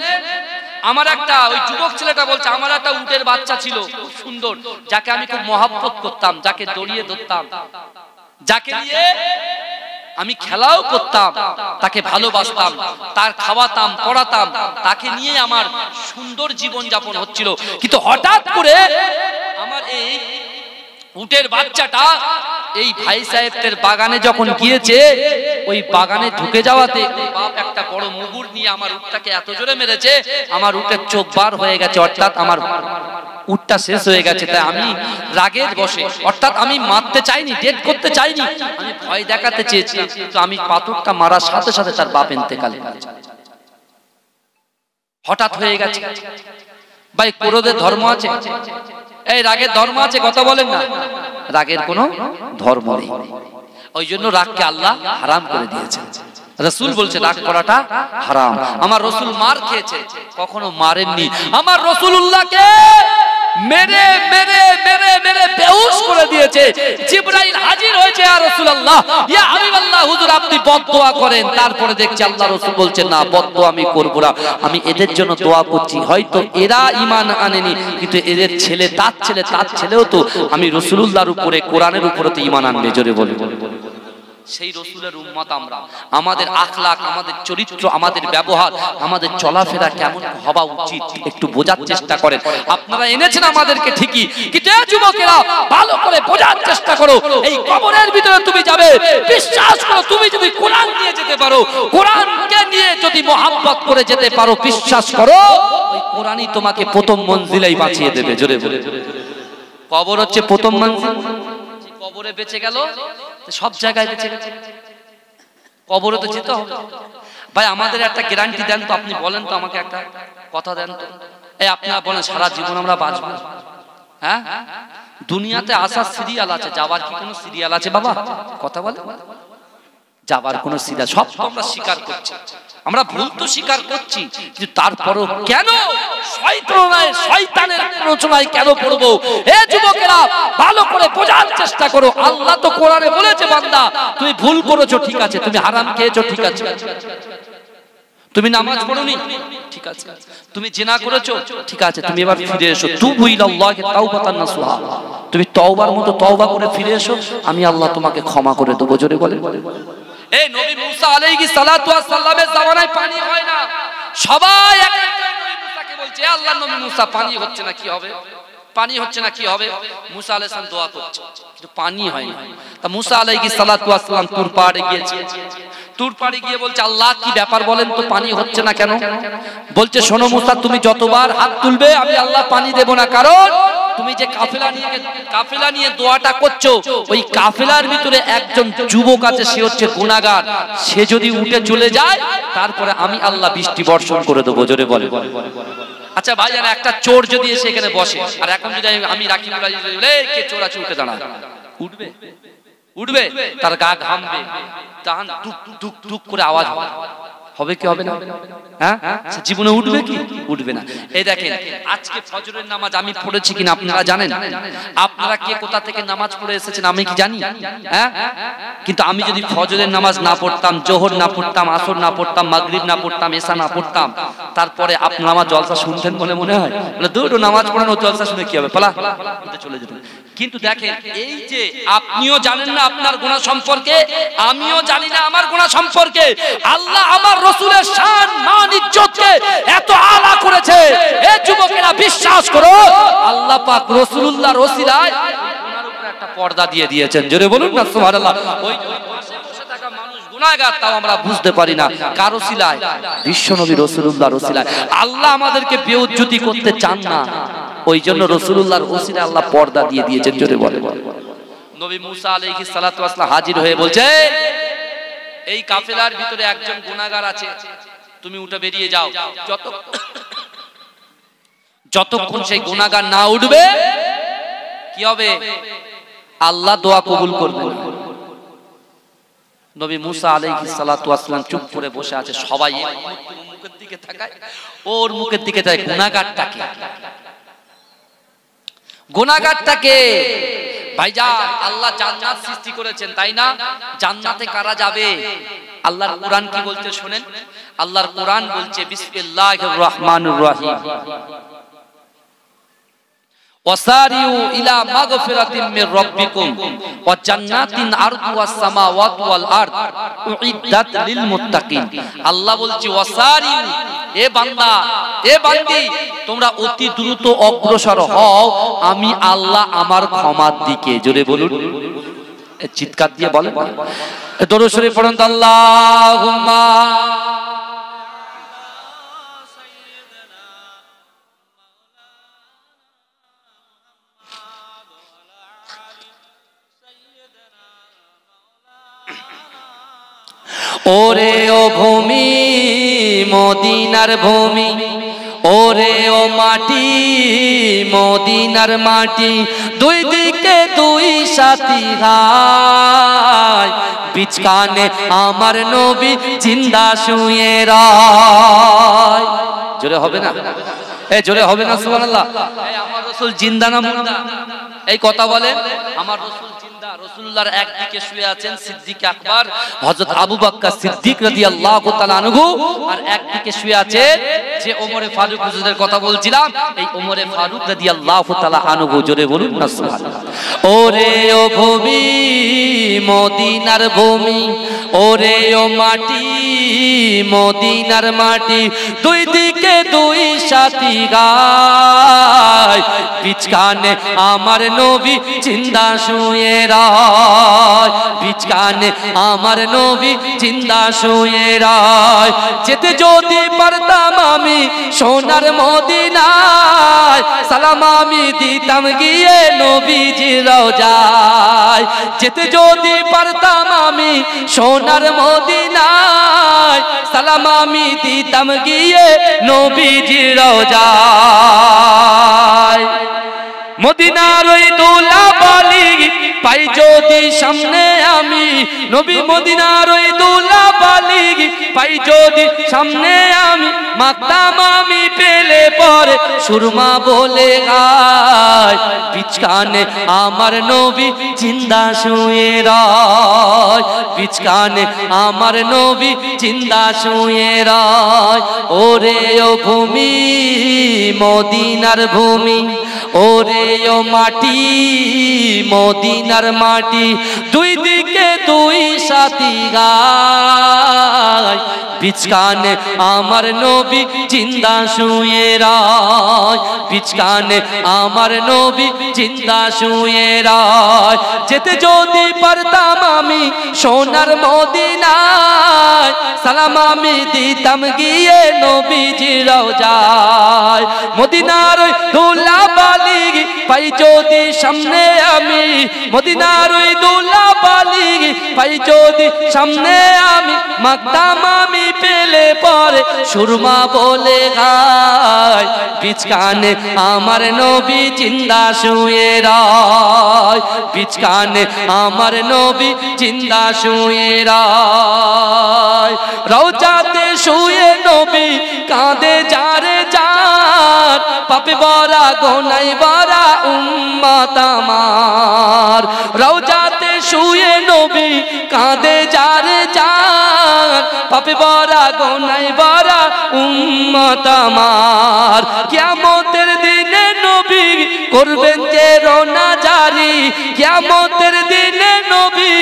আমার একটা, ওই যুবক ছেলেটা বলছে, আমার একটা উটের বাচ্চা ছিল খুব সুন্দর, যাকে আমি খুব মহব্বত করতাম, যাকে জড়িয়ে ধরতাম, যাকে নিয়ে আমি খেলাও করতাম, তাকে ভালোবাসতাম, তার খাওয়াতাম পড়াতাম, তাকে নিয়ে আমার সুন্দর জীবন যাপন হচ্ছিল। কিন্তু হঠাৎ করে আমার এই উটের বাচ্চাটা এই ভাই সাহেবদের বাগানে যখন গিয়েছে, ওই বাগানে ঢুকে যাওয়াতে বাপ একটা বড় মুগুর নিয়ে আমার উটটাকে এত জোরে মেরেছে, আমার উটের চোখ বার হয়ে গেছে, অর্থাৎ আমার উটটা শেষ হয়ে গেছে। তাই আমি রাগের বশে, অর্থাৎ আমি মারতে চাইনি, ডেথ করতে চাইনি, আমি ভয় দেখাতে চেয়েছি, তো আমি পাথরটা মারার সাথে সাথে তার বাপ ইন্তেকাল করেছে। হঠাৎ হয়ে গেছে। ভাই ক্রোধের ধর্ম আছে? এই রাগের ধর্ম আছে? কথা বলেন না, রাগের কোনো ধর্ম নেই। ওই জন্য রাগকে আল্লাহ হারাম করে দিয়েছেন। রাসূল বলছে রাগ করাটা হারাম। আমার রাসূল মার খেয়েছে, কখনো মারেননি। আমার রাসূলুল্লাহকে মেরে মেরে মেরে মেরে বেহুশ করে দিয়েছে। জিবরাইল হাজির হয়েছে, ইয়া রাসূলুল্লাহ, ইয়া হাবিবাল্লাহ, হুজুর আপনি বদদোয়া করেন। তারপরে দেখছি আল্লাহ রাসূল বলছেন, না বদদোয়া আমি করব না, আমি এদের জন্য দোয়া করছি। হয়তো এরা ঈমান আনেনি, কিন্তু এদের ছেলে, তার ছেলেও তো আমি রাসূলুল্লাহর উপরে, কোরআনের উপরে তো ঈমান আনবে। জোরে বলে, সেই রাসূলের উম্মত আমরা। আমাদের আখলাক, আমাদের চরিত্র, আমাদের ব্যবহার, আমাদের চলাফেরা কেমন হওয়া উচিত একটু বোঝার চেষ্টা করেন। আপনারা এনেছেন আমাদেরকে ঠিকই, কিন্তু যুবকেরা ভালো করে বোঝার চেষ্টা করো। এই কবরের ভিতরে তুমি যাবে, বিশ্বাস করো, তুমি যদি কোরআন নিয়ে যেতে পারো, কোরআনকে নিয়ে যদি মহব্বত করে যেতে পারো, বিশ্বাস করো ওই কোরআনই তোমাকে প্রথম মঞ্জিলেই বাঁচিয়ে দেবে। জোরে বলে, কবর হচ্ছে প্রথম মঞ্জিল। কবরে বেঁচে গেল, সব জায়গায় বেঁচে গেছে, কবরে তো যেতে হবে। ভাই আমাদের একটা গ্যারান্টি দেন তো, আপনি বলেন তো, আমাকে একটা কথা দেন তো। এই আপনারা বলেন সারা জীবন আমরা বাঁচবো? হ্যাঁ, দুনিয়াতে আসার সিরিয়াল আছে, যাওয়ার কি কোনো সিরিয়াল আছে বাবা? কথা বলে, যাওয়ার কোনো সিরিয়াল? সব তো আমরা স্বীকার করছি, আমরা ভুল তো স্বীকার করছি, কিন্তু তারপরও কেন শয়তানের প্ররোচনায় কেন পড়বো? হে যুবকেরা ভালো করে বোঝার চেষ্টা করো। আল্লাহ তো কোরআনে বলেছে, বান্দা তুমি ভুল করেছো, ঠিক আছে, তুমি হারাম খেয়েছো, ঠিক আছে, তুমি নামাজ পড়োনি, ঠিক আছে, তুমি জিনা করেছো, ঠিক আছে, তুমি এবার ফিরে এসো, তুবু ইলাল্লাহি তাওবাতান নাসুহা, তুমি তওবার মতো তওবা করে ফিরে এসো, আমি আল্লাহ তোমাকে ক্ষমা করে দেবো। জোরে বলে, এই নবী মুসা আলাইহিস সালাতু ওয়াস সালামের জামানায় পানি হয় না, সবাই এক একটা নবী মুসাকে বলছে, আল্লাহর নবী মুসা পানি হচ্ছে না, কি হবে? পানি হচ্ছে না, কি হবে? মুসা আলাইহিস সালাম দোয়া করছে, কিন্তু পানি হয় না। তা মুসা আলাইহিস সালাতু ওয়াস সালাম তুর পাহাড়ে গিয়েছে। তুর পাহাড়ে গিয়ে বলছে, আল্লাহ কি ব্যাপার বলেন তো, পানি হচ্ছে না কেন? বলছে, শোনো মুসা, তুমি যতবার হাত তুলবে আমি আল্লাহ পানি দেব না, কারণ তুমি যে কাফেলা নিয়ে দোয়াটা করছো, ওই কাফেলার ভিতরে একজন যুবক আছে, সে হচ্ছে গুনাহগার, সে যদি উঠে চলে যায় তারপরে আমি আল্লাহ বৃষ্টি বর্ষণ করে দেবো। জোরে বলে। আচ্ছা ভাইজান, একটা চোর যদি এসে এখানে বসে, আর এখন যদি আমি রাখি কে চোর আছে, উঠে দাঁড়া, উঠবে? উঠবে? তার গা ঘামবে, তখন টুক টুক টুক করে আওয়াজ হবে কি হবে না? হ্যাঁ, জীবনে উঠবে কি? উঠবে না। এই দেখেন, আজকে ফজরের নামাজ আমি পড়েছি কিনা আপনারা জানেন? আপনারা কে কোথা থেকে নামাজ পড়ে এসেছেন আমি কি জানি? হ্যাঁ, কিন্তু আমি যদি ফজরের নামাজ না পড়তাম, জোহর না পড়তাম, আসর না পড়তাম, মাগরিব না পড়তাম, এশা না পড়তাম, তারপরে আপনারা আমার জলসা শুনতেন বলে মনে হয়? বলে দুটো নামাজ পড়ানো, জলসা শুনে কি হবে, পালা চলে যেতেন। কিন্তু দেখেন, এই যে আপনিও জানেন না আপনার গুনাহ সম্পর্কে, আমিও জানি না আমার গুনাহ সম্পর্কে, আল্লাহ আমার রাসূলের শান মান ইজ্জতকে এত আলা করেছে। এই যুবকেরা বিশ্বাস করো, আল্লাহ পাক রাসূলুল্লাহর ওসিলায় গুনার উপরে একটা পর্দা দিয়ে দিয়েছেন। জোরে বলুন না সুবহানাল্লাহ। ওই পাশে বসে থাকা মানুষ গুনাহগার, তাও আমরা বুঝতে পারি না, কার ওসিলায়? বিশ্বনবী রাসূলুল্লাহর ওসিলায়। আল্লাহ আমাদেরকে বেইজ্জতি করতে চান না, ওই জন্য রাসূলুল্লাহর ওসিলায় আল্লাহ পর্দা দিয়ে দিয়েছেন। জোরে বলে। নবী মুসা আলাইহিস সালাতু ওয়াস সালাম হাজির হয়ে বলছে, এই কাফেলার ভিতরে একজন গুনাহগার আছে, তুমি উঠে বেরিয়ে যাও। যতক্ষণ সেই গুনাহগার না উঠবে কি হবে? আল্লাহ দোয়া কবুল করবেন। নবী মুসা আলাইহিস সালাতু ওয়াস সালাম চুপ করে বসে আছে, সবাই মুখের দিকে তাকায়, ওর মুখের দিকে তাকায়। গুনাহগারটাকে, গুনাহগারটাকে ভাইজান, আল্লাহ জান্নাত সৃষ্টি করেছেন, তাই না? জান্নাতে কারা যাবে? আল্লাহর কোরআন কি বলছে শুনেন। আল্লাহর কোরআন বলছে, বিসমিল্লাহির রহমানির রহিম, ওয়াসারিউ ইলা মাগফিরাতিন মির রাব্বিকুম ওয়া জান্নাতিন আরদুহাস সামাওয়াতু ওয়াল আরদ উইদ্দাত লিল মুত্তাকিন। আল্লাহ বলছে, ওয়াসারিউ, এ বান্দা, এ বান্দি, তোমরা অতি দ্রুত অগ্রসর হও আমি আল্লাহ আমার ক্ষমার দিকে। জোরে বলুন, চিৎকার দিয়ে বলেন, দরুদ শরীফ পড়ুন, আল্লাহুম্মা ওরে ও ভূমি, মদিনার ভূমি, ওরে ও মাটি, মদিনার মাটি, দুই দিকে দুই সাথী হায়, বিচকানে আমার নবী জিন্দা শুয়ে রায়। জোরে হবে না? এই জোরে হবে না সুবহানাল্লাহ? এই আমার রাসূল জিন্দা না মুর্দা? এই কথা বলে। আমার রাসূল জিন্দা। রাসূলুল্লাহর একদিকে শুয়ে আছেন সিদ্দিক আকবর হযরত আবু বকর সিদ্দিক রাদিয়াল্লাহু তাআলা আনহু, আর একদিকে শুয়ে আছে যে ওমরে ফারুক হুজুরের কথা বলছিলাম, এই ওমরে ফারুক রাদিয়াল্লাহু তাআলা আনহু। জোরে বলুন না সুবহানাল্লাহ। ওরে ও ভূমি, মদিনার ভূমি, ওরে ও মাটি, মদিনার মাটি, দুই দিকে দুই সাথী গায়, বিচকানে আমার নবী জিন্দা শুয়ে রায়, বিচকানে আমার নবী জিন্দা শুয়ে রায়। যেতে যদি পারতাম আমি সোনার মদিনায়, সালাম আমি দিতাম গিয়ে নবীজির রওজায়। যেতে যদি পারতাম আমি সোনার মদিনায়, সালাম আমি দিতাম গিয়ে নবীজির রওজায়। মদিনার ওই দোলা বালি পাই যদি সামনে আমি, নবী মদিনার ওই দোলা বালি পাই যদি সামনে আমি, মাতাম আমি পেলে পরে সুরমা বলে গায়, বিচকানে আমার নবী জিন্দা শুয়ে রায়, বিচকানে আমার নবী জিন্দা শুয়ে রায়। ওরে ও ভূমি, মদিনার ভূমি, ওরে ও মাটি, মদিনার মাটি, দুই দিকে দিকে দুই সাথী গায় বিচকানে আমার নবী জিন্দা শুয়ে রায় বিচকানে আমার নবী জিন্দা শুয়ে রায় যেতে যদি পারতাম আমি সোনার মদিনায় সালাম আমি দিতাম গিয়ে নবীজির রওজায় মদিনার ওই ধুলাবালি পাই যদি সামনে আমি মদিনার ওই ধুলাবালি পাই যদি সামনে আমি মাগতাম আমি পেলে পরে সুরমা বলে গায় বিচকানে আমার নবী জিন্দা শুয়ে রায় বিচকানে আমার নবী জিন্দা শুয়ে রায় রওজাতে শুয়ে নবী কাঁদে যারে যার পাপে ভরা গোনায় ভরা উম্মত আমার রওজাতে শুয়ে নবী কাঁদে যারে যার পাপে ভরা গোনায় ভরা উম্মত আমার কিয়ামতের দিনে নবী করবেন যে রোনা জারি কিয়ামতের দিনে নবী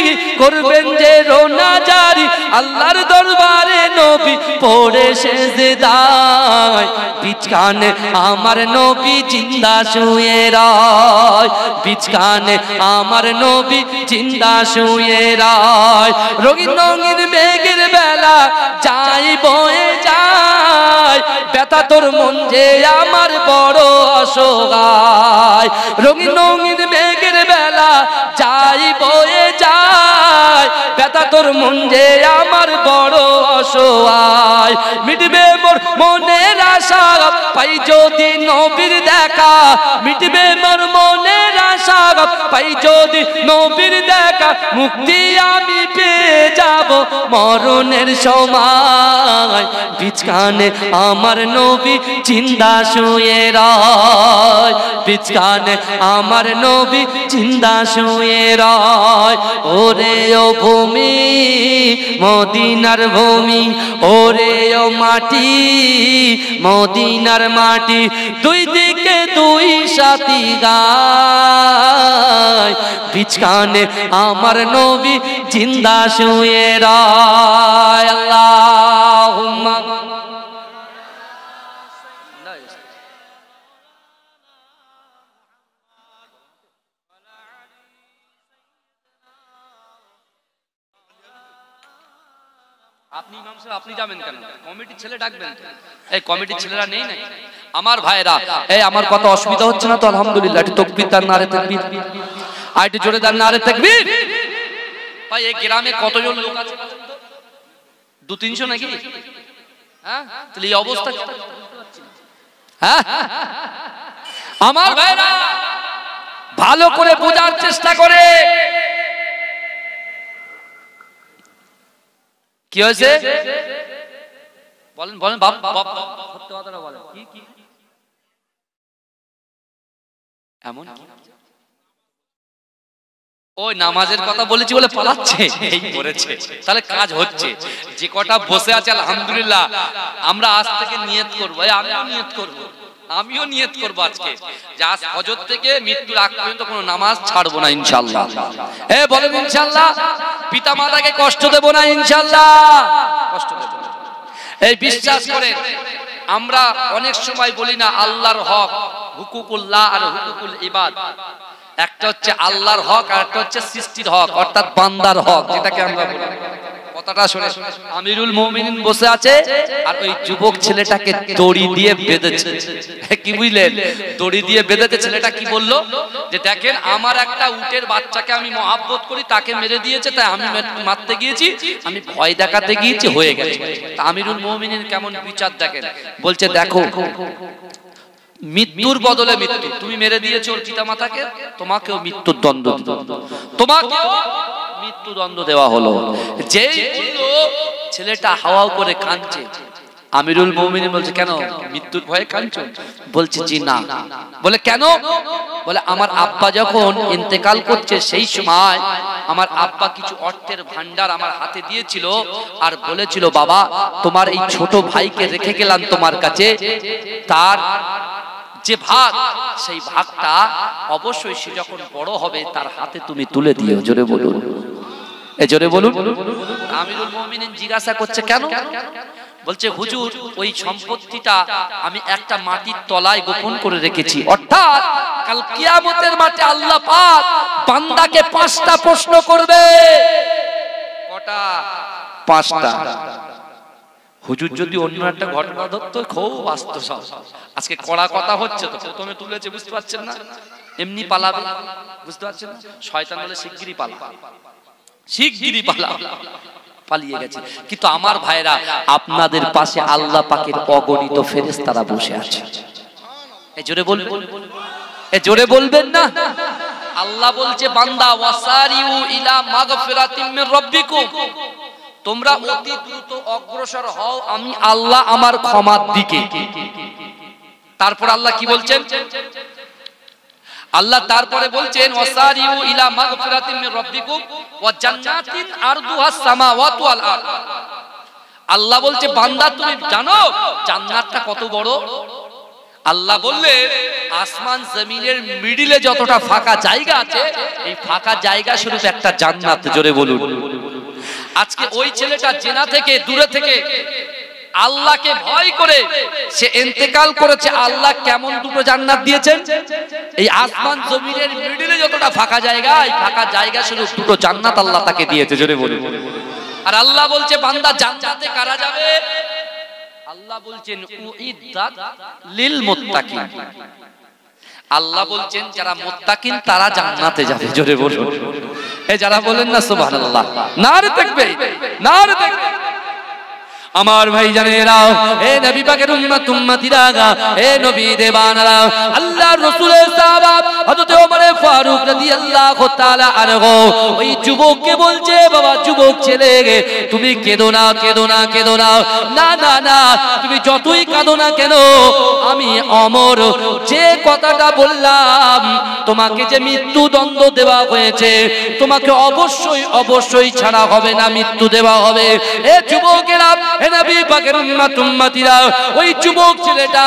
করবেন যে রোনা জারি আল্লাহর দরবারে নবী পড়ে সেজদায় বিচকানে আমার নবী জিন্দা শুয়ে রায় বিচকানে আমার নবী জিন্দা শুয়ে রায় রঙিন রঙিন মেঘের বেলা যাই বয়ে যায় ব্যথা তোর মন যে আমার বড় অসহায় রঙিন রঙিন মেঘের বেলা যাই বয়ে যায় ব্যথা তোর মন যে আমার বড় অসহায় মিটবে মোর মনের আশা পাই যদি নবীর দেখা মিটবে মোর মনের আশা পাই যদি নবীর দেখা মুক্তি আমি পেয়ে যাব মরণের সময় বিচকানে আমার নবী জিন্দা শুয়ে রায় বিচকানে আমার নবী জিন্দা শুয়ে রায় ওরে ও ভূমি মদিনার ভূমি ওরে ও মাটি মদিনার মাটি দুই দিকে দুই সাথী গায় বিচকানে আমার নবী জিন্দা শুয়ে রায় আল্লাহুম্মা আপনি ইমাম সাহেব আপনি যাবেন কেন কমিটির ছেলে ডাকবেন এই কমিটির ছেলেরা নেই না আমার ভাইরা এই আমার কথা অসুবিধা হচ্ছে না তো আলহামদুলিল্লাহ একটু তাকবীর দান নারে তাকবীর আর একটু জোরে দান নারে তাকবীর ভাই এই গ্রামে কতজন লোক আছে 200-300 নাকি হ্যাঁ তাহলে এই অবস্থা হ্যাঁ আমার ভাইরা ভালো করে বোঝার চেষ্টা করে কি হয়েছে বলেন বলেন বাপ বাপ সত্য কথাটা বলেন কি এমন ওই নামাজের কথা বলেছি বলে পালাচ্ছে এই করেছে তাহলে কাজ হচ্ছে যে কটা বসে আছে আলহামদুলিল্লাহ আমরা আজ থেকে নিয়ত করব আমিও নিয়ত করব আজকে যে আজ ফজর থেকে মৃত্যুর আগ পর্যন্ত কোনো নামাজ ছাড়বো না ইনশাআল্লাহ বলেন ইনশাআল্লাহ পিতা মাতাকে কষ্ট দেব না ইনশাআল্লাহ কষ্ট দেব এই বিশ্বাস করে আমরা অনেক সময় বলি না আল্লাহর হক হুকুকুল্লাহ আর হুকুকুল ইবাদ একটা হচ্ছে আল্লাহর হক আর একটা হচ্ছে সৃষ্টির হক অর্থাৎ বান্দার হক যেটাকে আমরা বলি কথাটা শুনে আমিরুল মুমিনিন বসে আছে আর ওই যুবক ছেলেটাকে দড়ি দিয়ে বেঁধেছে কি বুঝলেন দড়ি দিয়ে বেঁধেছে ছেলেটা কি বললো যে দেখেন আমার একটা উটের বাচ্চাকে আমি মহব্বত করি তাকে মেরে দিয়েছে তাই আমি মারতে গিয়েছি আমি ভয় দেখাতে গিয়েছি হয়ে গেছে তা আমিরুল মুমিনিন কেমন বিচার দেখেন বলছে দেখো মৃত্যুর বদলে মৃত্যু তুমি মেরে দিয়েছো ওর পিতা মাতাকে তোমাকেও মৃত্যুর দণ্ড তোমাকেও মৃত্যুদণ্ড দেওয়া হলো যেই ছেলেটা হাওয়া করে কাঁদছে আমিরুল মুমিনিন বলছে কেন মৃত্যুর ভয়ে কাঁদছো বলছে জি না বলে কেন বলে আমার আব্বা যখন ইন্তেকাল করছে সেই সময় আমার আব্বা কিছু অর্থের ভান্ডার আমার হাতে দিয়েছিল আর বলেছিল বাবা তোমার এই ছোট ভাইকে রেখে গেলাম তোমার কাছে তার যে ভাগ সেই ভাগটা অবশ্যই সে যখন বড় হবে তার হাতে তুমি তুলে দিও জোরে বলুন এই জোরে বলুন। আমিরুল মুমিনিন জিজ্ঞাসা করছে কেন? বলছে হুজুর ওই সম্পত্তিটা আমি একটা মাটির তলায় গোপন করে রেখেছি। অর্থাৎ কাল কিয়ামতের মাঠে আল্লাহ পাক বান্দাকে 5টা প্রশ্ন করবে। কটা? 5টা। হুজুর যদি অন্য একটা ঘটনা ধরতো খুব বাস্তব সব। আজকে কড়া কথা হচ্ছে তো, প্রথমে তুলেছে বুঝতে পারছেন না, এমনি পালাবে বুঝতে পারছেন না, শয়তান বলে শিগগিরই পালা, শিগগিরই পালা, পালিয়ে গেছে। কিন্তু আমার ভাইরা আপনাদের পাশে আল্লাহ পাকের অগণিত ফেরেশতারা বসে আছে। এই জোরে বলবেন, এই জোরে বলবেন না। আল্লাহ বলছে বান্দা ওয়াসারিউ ইলা মাগফিরাতিম মির রাব্বিকুম, তোমরা অতি দ্রুত অগ্রসর হও আমি আল্লাহ আমার ক্ষমার দিকে। তারপর আল্লাহ কি বলছেন? আল্লাহ তারপরে বলছেন ওয়াসারিউ ইলা মাগফিরাতিম মির রাব্বিকুম ওয়া জান্নাতিন আরদুহাস সামাওয়াতু ওয়াল আরদ। আল্লাহ বলছে বান্দা তুমি জানো জান্নাতটা কত বড়? আল্লাহ বললেন আসমান জমিনের মিডিলে যতটা ফাঁকা জায়গা আছে এই ফাঁকা জায়গা স্বরূপ একটা জান্নাত। জোরে বলুন। আজকে ওই ছেলেটা জেনা থেকে দূরে থেকে আল্লাহকে ভয় করে সে ইন্তেকাল করেছে। আল্লাহ কেমন দুটো জান্নাত দিয়েছেন? এই আসমান জমিনের মিডিলে যতটা ফাঁকা জায়গা এই ফাঁকা জায়গা স্বরূপ দুটো জান্নাত আল্লাহ তাকে দিয়েছে। জোরে বলুন। আর আল্লাহ বলছে বান্দা জান্নাতে কারা যাবে? আল্লাহ বলছেন উইদ্দাত লিল মুত্তাকিন। আল্লাহ বলছেন যারা মুত্তাকিন তারা জান্নাতে যাবে। জোরে বলুন। এই যারা বলেন না সুবহানাল্লাহ, নারে তাকবীর, নারে তাকবীর। আমার ভাই জানেরা, এ নবী পাকের উম্মত উম্মতিরা, এ নবী দেবানরা, আল্লাহর রাসূলের সাহাবা হযরত ওমর ফারুক রাদিয়াল্লাহু তাআলা আনহু ওই যুবককে বলছে বাবা যুবক ছেলে তুমি কেঁদো না, কেঁদো না, কেঁদো না, না না না তুমি যতই কাঁদো না কেন আমি ওমর যে কথাটা বললাম তোমাকে যে মৃত্যুদণ্ড দেওয়া হয়েছে তোমাকে অবশ্যই অবশ্যই ছাড়া হবে না, মৃত্যু দেওয়া হবে। এ যুবকেরা, হে নবী পাকের উম্মত উম্মতিরা, ওই যুবক ছেলেটা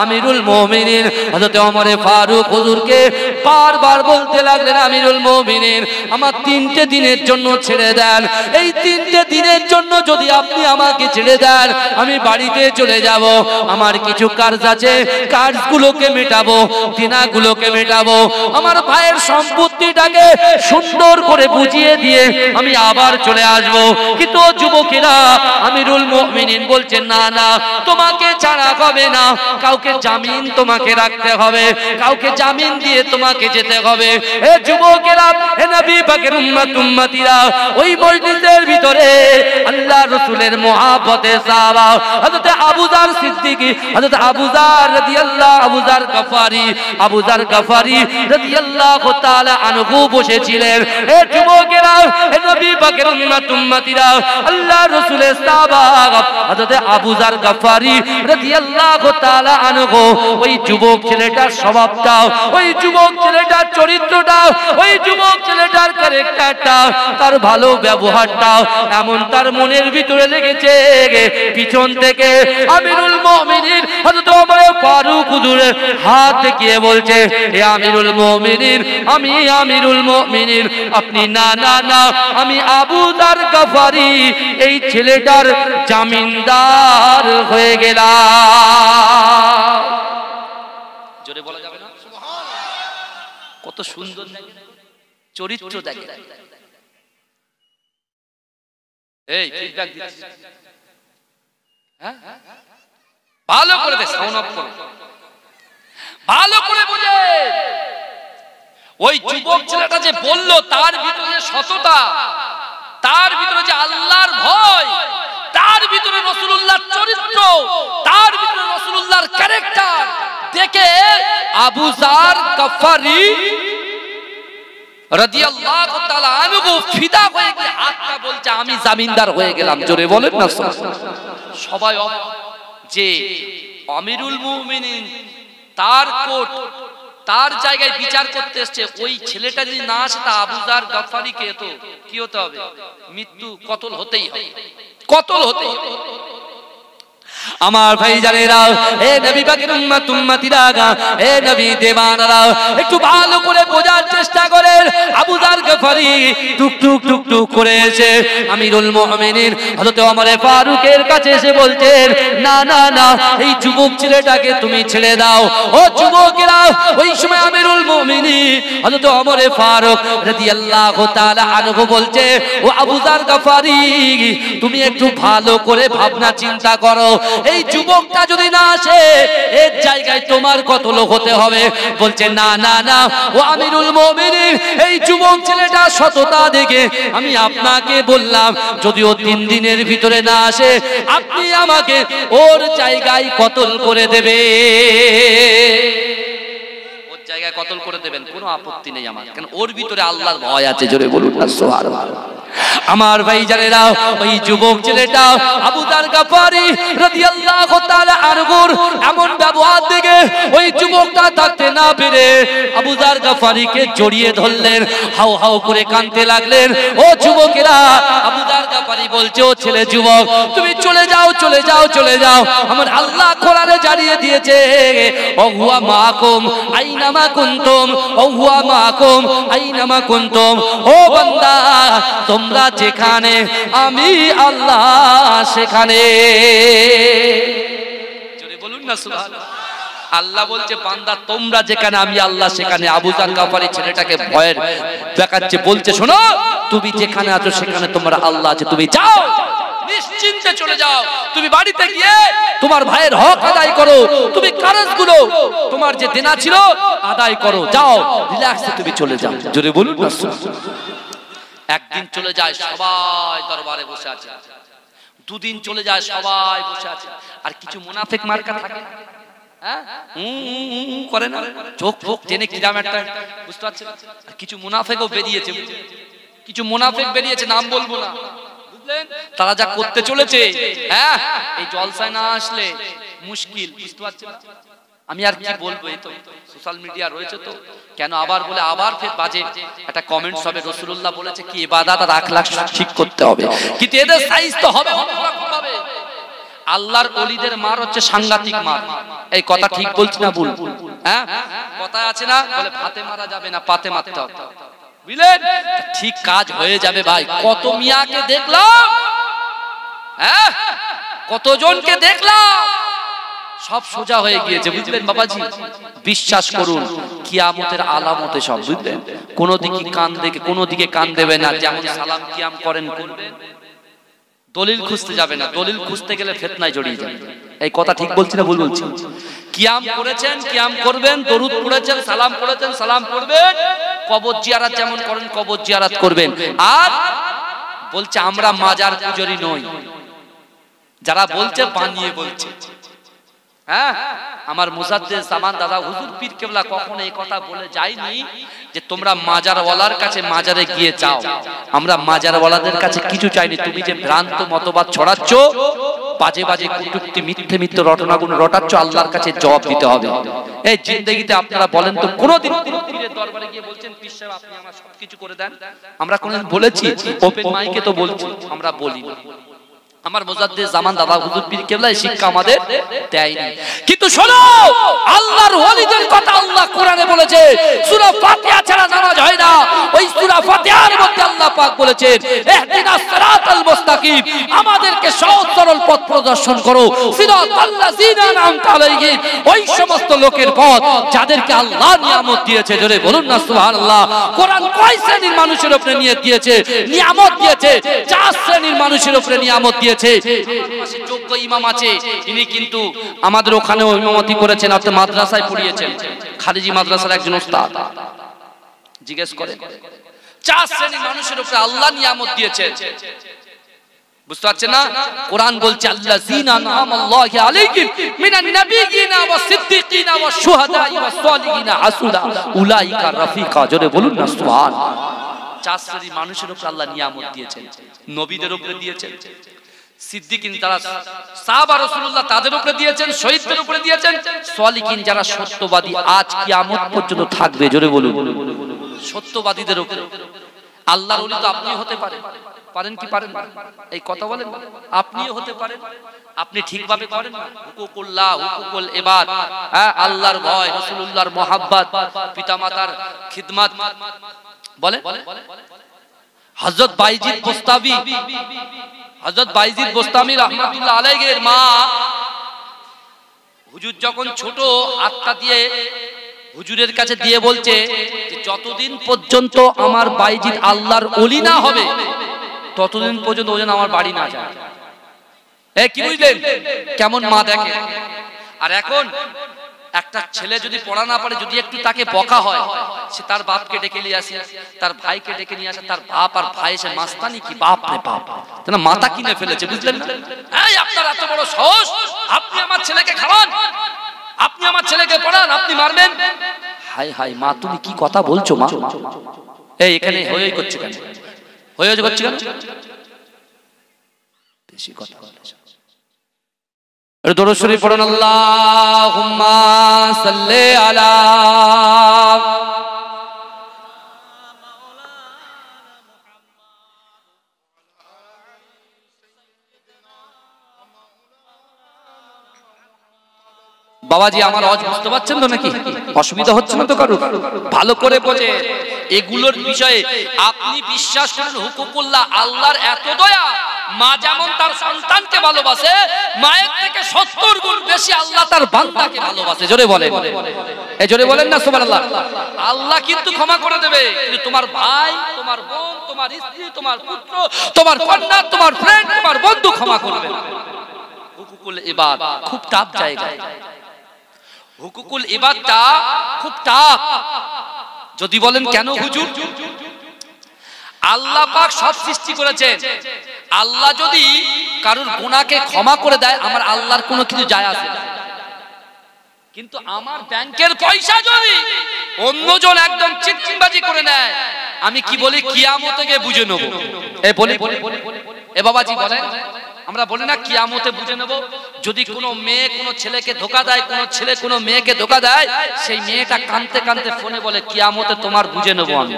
আমিরুল মুমিনিন হযরত ওমর ফারুক হুজুরকে বারবার বলতে লাগলেন আমিরুল মুমিনিন আমার 3টে দিনের জন্য ছেড়ে দেন। এই 3টে দিনের জন্য যদি আপনি আমাকে ছেড়ে দেন আমি বাড়িতে চলে যাব, আমার কিছু কাজ আছে কাজগুলোকে মেটাবো, দিনাগুলোকে মেটাবো, আমার ভাইয়ের সম্পত্তিটাকে সুন্দর করে বুঝিয়ে দিয়ে আমি আবার চলে আসব। কিন্তু যুবকেরা আমিরুল মুমিনিন বলছেন না না তোমাকে ছাড়া হবে না, কাউকে জামিন তোমাকে রাখতে হবে, কাউকে জামিন দিয়ে তোমাকে যেতে হবে। এ যুবকেরা, হে নবী পাকের উম্মত উম্মতিরা, ওই মসজিদের ভিতরে আল্লাহর রাসূলের মহব্বতে সাহাবা হযরত আবু যার সিদ্দিকী, হযরত আবু যার রাদিয়াল্লাহু আবু যার গফারি, আবু যার গফারি রাদিয়াল্লাহু তাআলা আনহু বসেছিলেন। এ যুবকেরা, হে নবী পাকের উম্মত উম্মতিরা, আল্লাহর রাসূলের সাহাবা হযরত আবু যার গফারি রাদিয়াল্লাহু তাআলা আনহু ওই যুবক ছেলেটার স্বভাবটা, ওই যুবক ছেলেটার চরিত্রটা, ওই যুবক ছেলেটার ক্যারেক্টারটা, তার ভালো ব্যবহারটা এমন তার মনের ভিতরে লেগেছে পিছন থেকে আমিরুল মুমিনিন হযরত ওমর ফারুক হুজুরের হাত দেখিয়ে বলছে হে আমিরুল মুমিনিন, আমি আমিরুল মুমিনিন, আপনি না না না আমি আবু যার গফারি এই ছেলেটার জামিনদার হয়ে গেলাম। জোরে বলা যাবে না? কত সুন্দর চরিত্র দেখে। এই ফিডব্যাক দিচ্ছি, হ্যাঁ ভালো করে দে, সাউন্ড অফ করো, ভালো করে বুঝে। ওই যুবক ছেলেটা যে বললো তার ভিতরে সততা, তার ভিতরে যে আল্লাহর ভয়, তার ভিতরে রাসূলুল্লাহর চরিত্র, তার ভিতরে রাসূলুল্লাহর ক্যারেক্টার দেখে আবু যার গফারি রাদিয়াল্লাহু তাআলা আনহু ফিদা হয়ে গিয়ে আত্মা বলছে আমি জামিনদার হয়ে গেলাম। জোরে বলেন না। সবাই যে আমিরুল মুমিনিন তার কোর্ট তার জায়গায় বিচার করতে এসছে, ওই ছেলেটা যদি না আসে তা আবু যার গফারিকে তো কি হতে হবে? মৃত্যু, কতল হতেই হবে, কতল হতেই হবে। আমার ভাই জানেরা, হে নবী পাকের উম্মত উম্মতিরা, হে নবী দেবানরা, একটু ভালো করে বোঝার চেষ্টা করেন। আবু যার গফারি গাফারি টুক টুক টুক টুক করে এসে আমিরুল মুমিনিন হযরত ওমর ফারুকের কাছে এসে বলতেন, না না না, এই যুবক ছেলেটাকে তুমি ছেড়ে দাও। ও যুবকেরা, ওই সময় আমিরুল মুমিনিন হযরত ওমর ফারুক রাদিয়াল্লাহু তাআলা আনহু বলছে, ও আবু যার গাফারি, তুমি একটু ভালো করে ভাবনা চিন্তা করো, এই যুবকটা যদি না আসে এর জায়গায় তোমার কত লোক হতে হবে। বলছে, না না না, ও আমিরুল মুমিনিন, এই যুবক ছেলেটা সততা দেখে আমি আপনাকে বললাম, যদিও 3 দিনের ভিতরে না আসে আপনি আমাকে ওর জায়গায় কতল করে দেবে, ওর জায়গায় কতল করে দেবেন, কোনো আপত্তি নেই আমার, কারণ ওর ভিতরে আল্লাহর ভয় আছে। জোরে বলুন না সুবহানাল্লাহ। আমার ভাইজানেরা, ওই যুবক ছেলেটা আবু যার গাফারি রাদিয়াল্লাহু তাআলা আনহুর এমন ব্যবহার দেখে ওই যুবকটা থাকতে না পেরে আবু যার গাফারিকে জড়িয়ে ধরলেন, হাউ হাউ করে কাঁদতে লাগলেন। ও যুবকেরা, আবু যার গাফারি বলছে, ও ছেলে যুবক, তুমি চলে যাও চলে যাও চলে যাও, আমার আল্লাহ কোরআনে জানিয়ে দিয়েছে, ও হুয়া মাকুম আইনামা কুনতুম, ও হুয়া মাকুম আইনামা কুনতুম। ও বান্দা, তোমরা যেখানে আমি আল্লাহ সেখানে। জোরে বলুন না সুবহানাল্লাহ। আল্লাহ বলছে, বান্দা তোমরা যেখানে আমি আল্লাহ সেখানে। আবু যার গাফারি ছেলেটাকে ভয়ের দেখাচ্ছে, বলছে, শোনো, তুমি যেখানে আছো সেখানে তোমার আল্লাহ আছে, তুমি যাও, নিশ্চিন্তে চলে যাও, তুমি বাড়িতে গিয়ে তোমার ভাইয়ের হক আদায় করো, তুমি কারজগুলো তোমার যে দেনা ছিল আদায় করো, যাও রিল্যাক্সে তুমি চলে যাও। জোরে বলুন না সুবহানাল্লাহ। একদিন চলে যায়, সবাই দরবারে বসে আছে। 2 দিন চলে যায়, সবাই বসে আছে। আর কিছু মুনাফিক মার্কা থাকে, হ্যাঁ, করে না, চোখ ফোক টেনে কিরাম একটা, বুঝতে পারছেন? কিছু মুনাফিকও বেরিয়েছে, কিছু মুনাফিক বেরিয়েছে, নাম বলবো না, বুঝলেন? তারা যা করতে চলেছে, হ্যাঁ, এই জলসায় না আসলে মুশকিল, বুঝতে পারছেন? আমি আর কি বলবো, এই তো সোশ্যাল মিডিয়া রয়েছে, তো কেন আবার বলে আবার ফের বাজে একটা কমেন্টস হবে। রাসূলুল্লাহ বলেছে কি ইবাদত আর আখলাক ঠিক করতে হবে, কিন্তু এদের সাইজ তো হবে অন্যরকম ভাবে। আল্লাহর ওলিদের মার হচ্ছে সাংঘাতিক মার, এই কথা ঠিক বলছি না ভুল? হ্যাঁ, কথা আছে না, বলে ভাতে মারা যাবে না, পাতে মারতে হবে, বুঝলেন? ঠিক কাজ হয়ে যাবে ভাই। কত মিয়াকে দেখলাম, হ্যাঁ, কতজনকে দেখলাম, সব সোজা হয়ে গিয়েছে, বুঝলেন বাবাজি? বিশ্বাস করুন, কিয়ামতের আলামতে সব, বুঝলেন? কোনো দিকে কান দেখে কোনো দিকে কান দেবে না। যেমন সালাম কিয়াম করেন, করবেন, দলিল খুঁজতে যাবে না, দলিল খুঁজতে গেলে ফিতনায় জড়িয়ে যাবে। এই কথা ঠিক বলছি না ভুল বলছি? কিয়াম করেছেন, কিয়াম করবেন, দরুদ পড়েছেন, সালাম করেছেন, সালাম করবেন, কবর জিয়ারত যেমন করেন কবর জিয়ারত করবেন। আর বলছে আমরা মাজার পূজারী নই, যারা বলছে বানিয়ে বলছে। হ্যাঁ, আমার মুজাদ্দিদ জামান দাদা হুজুর পীর কেবলা কখনো এই কথা বলে যায়নি যে তোমরা মাজারওয়ালার কাছে মাজারে গিয়ে চাও। আমরা মাজারওয়ালাদের কাছে কিছু চাইনি। তুমি যে ভ্রান্ত মতবাদ ছড়াচ্ছ, বাজে বাজে কটূক্তি, মিথ্যে মিথ্যে রটনাগুলো রটাচ্ছ, আল্লাহর কাছে জবাব দিতে হবে। এই জিন্দেগিতে আপনারা বলেন তো কোনোদিন পীরের দরবারে গিয়ে বলছেন, পীর সাহেব আপনি আমার সবকিছু করে দেন? আমরা কোনোদিন বলেছি? ওপেন মাইকে তো বলছি, আমরা বলি। আমার মুজাদ্দিদ জামান দাদা হুজুর পীর কেবলা এই শিক্ষা আমাদের দেয়নি। কিন্তু শোনো, আল্লাহর ওলিদের কথা আল্লাহ কোরআনে বলেছে, সূরা ফাতিহা ছাড়া নামাজ হয় না। ওই সূরা ফাতিহার মধ্যে আল্লাহ পাক বলেছেন, ইহদিনাস সিরাতাল মুস্তাকিম, আমাদেরকে সহজ সরল পথ প্রদর্শন করো, সিরাতাল্লাযিনা আন'আমতা আলাইহিম, ওই সমস্ত লোকের পথ যাদেরকে আল্লাহ নিয়ামত দিয়েছে। জোরে বলুন না সুবহানাল্লাহ। কোরআন কয় শ্রেণীর মানুষের উপরে নিয়ামত দিয়েছে? 4 শ্রেণীর মানুষের উপরে নিয়ামত দিয়েছে। যোগ্য ইমাম আছে, তিনি কিন্তু আমাদের ওখানেও ইমামতি করেছেন, অর্থাৎ মাদ্রাসায় পড়িয়েছেন, খারিজি মাদ্রাসার একজন ওস্তাদ। জিজ্ঞেস করেন, 4 শ্রেণীর মানুষের উপরে আল্লাহ নিয়ামত দিয়েছে, বুঝতে পারছেন না? কোরআন বলছে, আল্লাযীনা আন'আমাল্লাহু আলাইহিম মিনান নাবিয়্যিনা ওয়াস সিদ্দীকিনা ওয়াস শুহাদা'i ওয়াস সালিহিনা হাসুনা উলাইকা রাফিকা। জোরে বলুন না সুবহানাল্লাহ। 4 শ্রেণীর মানুষের উপরে আল্লাহ নিয়ামত দিয়েছেন। নবীদের উপরে দিয়েছেন, সিদ্দিকিন যারা সাহাবা রাসূলুল্লাহ তাদের উপরে দিয়েছেন, শহীদদের উপরে দিয়েছেন, সালিহিন যারা সত্যবাদী আজ কিয়ামত পর্যন্ত থাকবে। জোরে বলুন, সত্যবাদীদের উপরে। আল্লাহর ওলি তো আপনি হতে পারেন কি পারেন না? এই কথা বলেন, আপনিও হতে পারেন। আপনি ঠিকভাবে করেন না, হুকুকুল্লাহ, হুকুকুল ইবাদ, আল্লাহর ভয়, রাসূলুল্লাহর মুহাব্বত, পিতামাতার খিদমত, বলেন হযরত বাইজিদ বোস্তামি, হযরত বাইজিদ বোস্তামি রাহমাতুল্লাহ আলাইহির মা হুজুর যখন ছোট হাতটা দিয়ে হুজুরের কাছে দিয়ে বলছে যে যতদিন পর্যন্ত আমার বাইজিদ আল্লাহর ওলি না হবে ততদিন পর্যন্ত ও যেন আমার বাড়ি না যায়। কি বুঝলেন কেমন মা দেখে। আর এখন একটা ছেলে যদি পড়া না পারে, যদি একটু তাকে বকা হয়, সে তার বাপকে ডেকে নিয়ে আসে, তার ভাইকে ডেকে নিয়ে আসে, তার বাপ আর ভাই এসে মাস্তানি কি বাপ রে বাপ, না মাথা কিনে ফেলেছে, বুঝলেন না? এই আপনার এত বড় সাহস, আপনি আমার ছেলেকে খাওয়ান, আপনি আমার ছেলেকে পড়ান, আপনি মারবেন? হাই হাই মা, তুমি কি কথা বলছো মা? এই এখানে হই হই করছে কেন? হই হই করছে কেন? বেশি কথা বলেছে। দরুদ শরীফ পড়ুন, আল্লাহুম্মা সাল্লি আলা বাবাজি। আমার আওয়াজ বুঝতে পারছেন তো নাকি? অসুবিধা হচ্ছে না তো কারো? ভালো করে বোঝে এগুলোর বিষয়ে। আপনি বিশ্বাস করেন হুকুকুল্লাহ, আল্লাহর এত দয়া, মা যেমন তার সন্তানকে ভালোবাসে, মায়ের থেকে 70 গুণ বেশি আল্লাহ তার বান্দাকে ভালোবাসে। জোরে বলেন, এই জোরে বলেন না সুবহানাল্লাহ। আল্লাহ কিন্তু ক্ষমা করে দেবে, কিন্তু তোমার ভাই, তোমার বোন, তোমার স্ত্রী, তোমার পুত্র, তোমার কন্যা, তোমার ফ্রেন্ড, তোমার বন্ধু ক্ষমা করবে না। হুকুকুল ইবাদ খুব টাফ জায়গা। হুকুকুল ইবাদটা খুব টাফ। যদি বলেন কেন হুজুর? আল্লাহ পাক সব সৃষ্টি করেছেন, আল্লাহ যদি কারোর গুনাহকে ক্ষমা করে দেয়, আমার আল্লাহর কোনো কিছু যায় আসে না। কিন্তু আমার ব্যাংকের পয়সা যদি অন্যজন একদম চিটচিটবাজি করে নেয়, আমি কি বলি? কিয়ামতে গিয়ে বুঝে নেব। এই বলি এ বাবাজি বলেন, আমরা বলি না কিয়ামতে বুঝে নেব। যদি কোনো মেয়ে কোনো ছেলেকে ধোকা দেয়, কোনো ছেলে কোনো মেয়েকে ধোকা দেয়, সেই মেয়েটা কাঁদতে কাঁদতে ফোনে বলে কিয়ামতে তোমার বুঝে নেব আমি।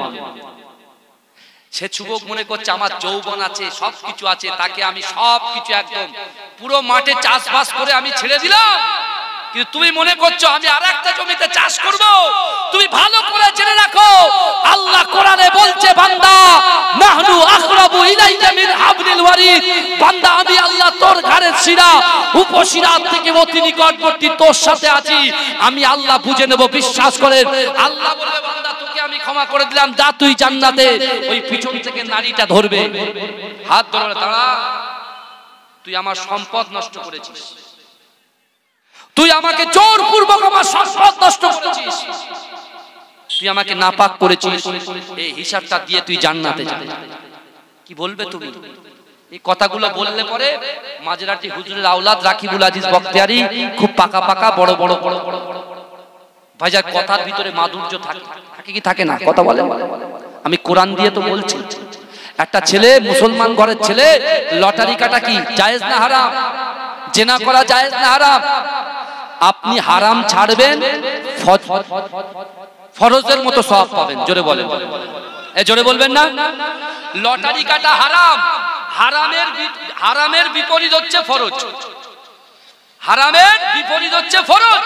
সে যুবক মনে করছে আমার যৌবন আছে, সবকিছু আছে, তাকে আমি সবকিছু একদম পুরো মাঠে চাষবাস করে আমি ছেড়ে দিলাম। কিন্তু তুমি মনে করছো আমি আরেকটা জমিতে চাষ করব। তুমি ভালো করে জেনে রাখো, আল্লাহ কোরআনে বলছে, বান্দা নাহনু আকরাবু ইলাইকা মিন হাবলিল ওয়ারিদ, বান্দা আমি আল্লাহ তোর ঘাড়ের শিরা উপশিরা থেকে অতি নিকটবর্তী, তোর সাথে আছি আমি আল্লাহ, বুঝে নেব। বিশ্বাস করেন আল্লাহ বলবে, বান্দা তোকে আমি ক্ষমা করে দিলাম, যা তুই জান্নাতে। ওই পিছন থেকে নারীটা ধরবে, হাত ধরে, দাঁড়া, তুই আমার সম্পদ নষ্ট করেছিস, তুই আমাকে জোরপূর্বক আমার সম্পদ নষ্ট করেছিস, তুই আমাকে নাপাক করেছিস, এই হিসাবটা দিয়ে তুই জান্নাতে যাবি। কি বলবে তুমি? এই কথাগুলো বললে পরে মাঝরাটি হুজুরের আওলাদ রাকিবুল আজিজ বখতিয়ারি খুব পাকা পাকা বড় বড় ভাইজান কথার ভিতরে মাধুর্য থাকে, থাকে কি থাকে না? কথা বলে। আমি কোরআন দিয়ে তো বলছি, একটা ছেলে, মুসলমান ঘরের ছেলে, লটারি কাটা কি জায়েজ না হারাম? জেনা করা জায়েজ না হারাম? আপনি হারাম ছাড়বেন, ফরজের মতো সওয়াব পাবেন। জোরে বলেন, জোরে বলবেন না? লটারি কাটা হারাম, হারামের বিপরীত হচ্ছে ফরজ, হারামের বিপরীত হচ্ছে ফরজ।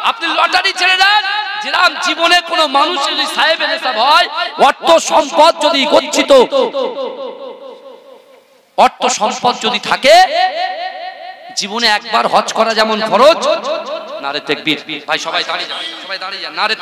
আপনি লটারি ছেড়ে দেন, যেরাম জীবনে কোনো মানুষ যদি সাহেব নেশাব হয়, অর্থ সম্পদ যদি গচ্ছিত অর্থ সম্পদ যদি থাকে, জীবনে একবার হজ করা যেমন ফরজ। নারে তাকবীর। ভাই সবাই দাঁড়িয়ে যান, সবাই দাঁড়িয়ে যান। নারে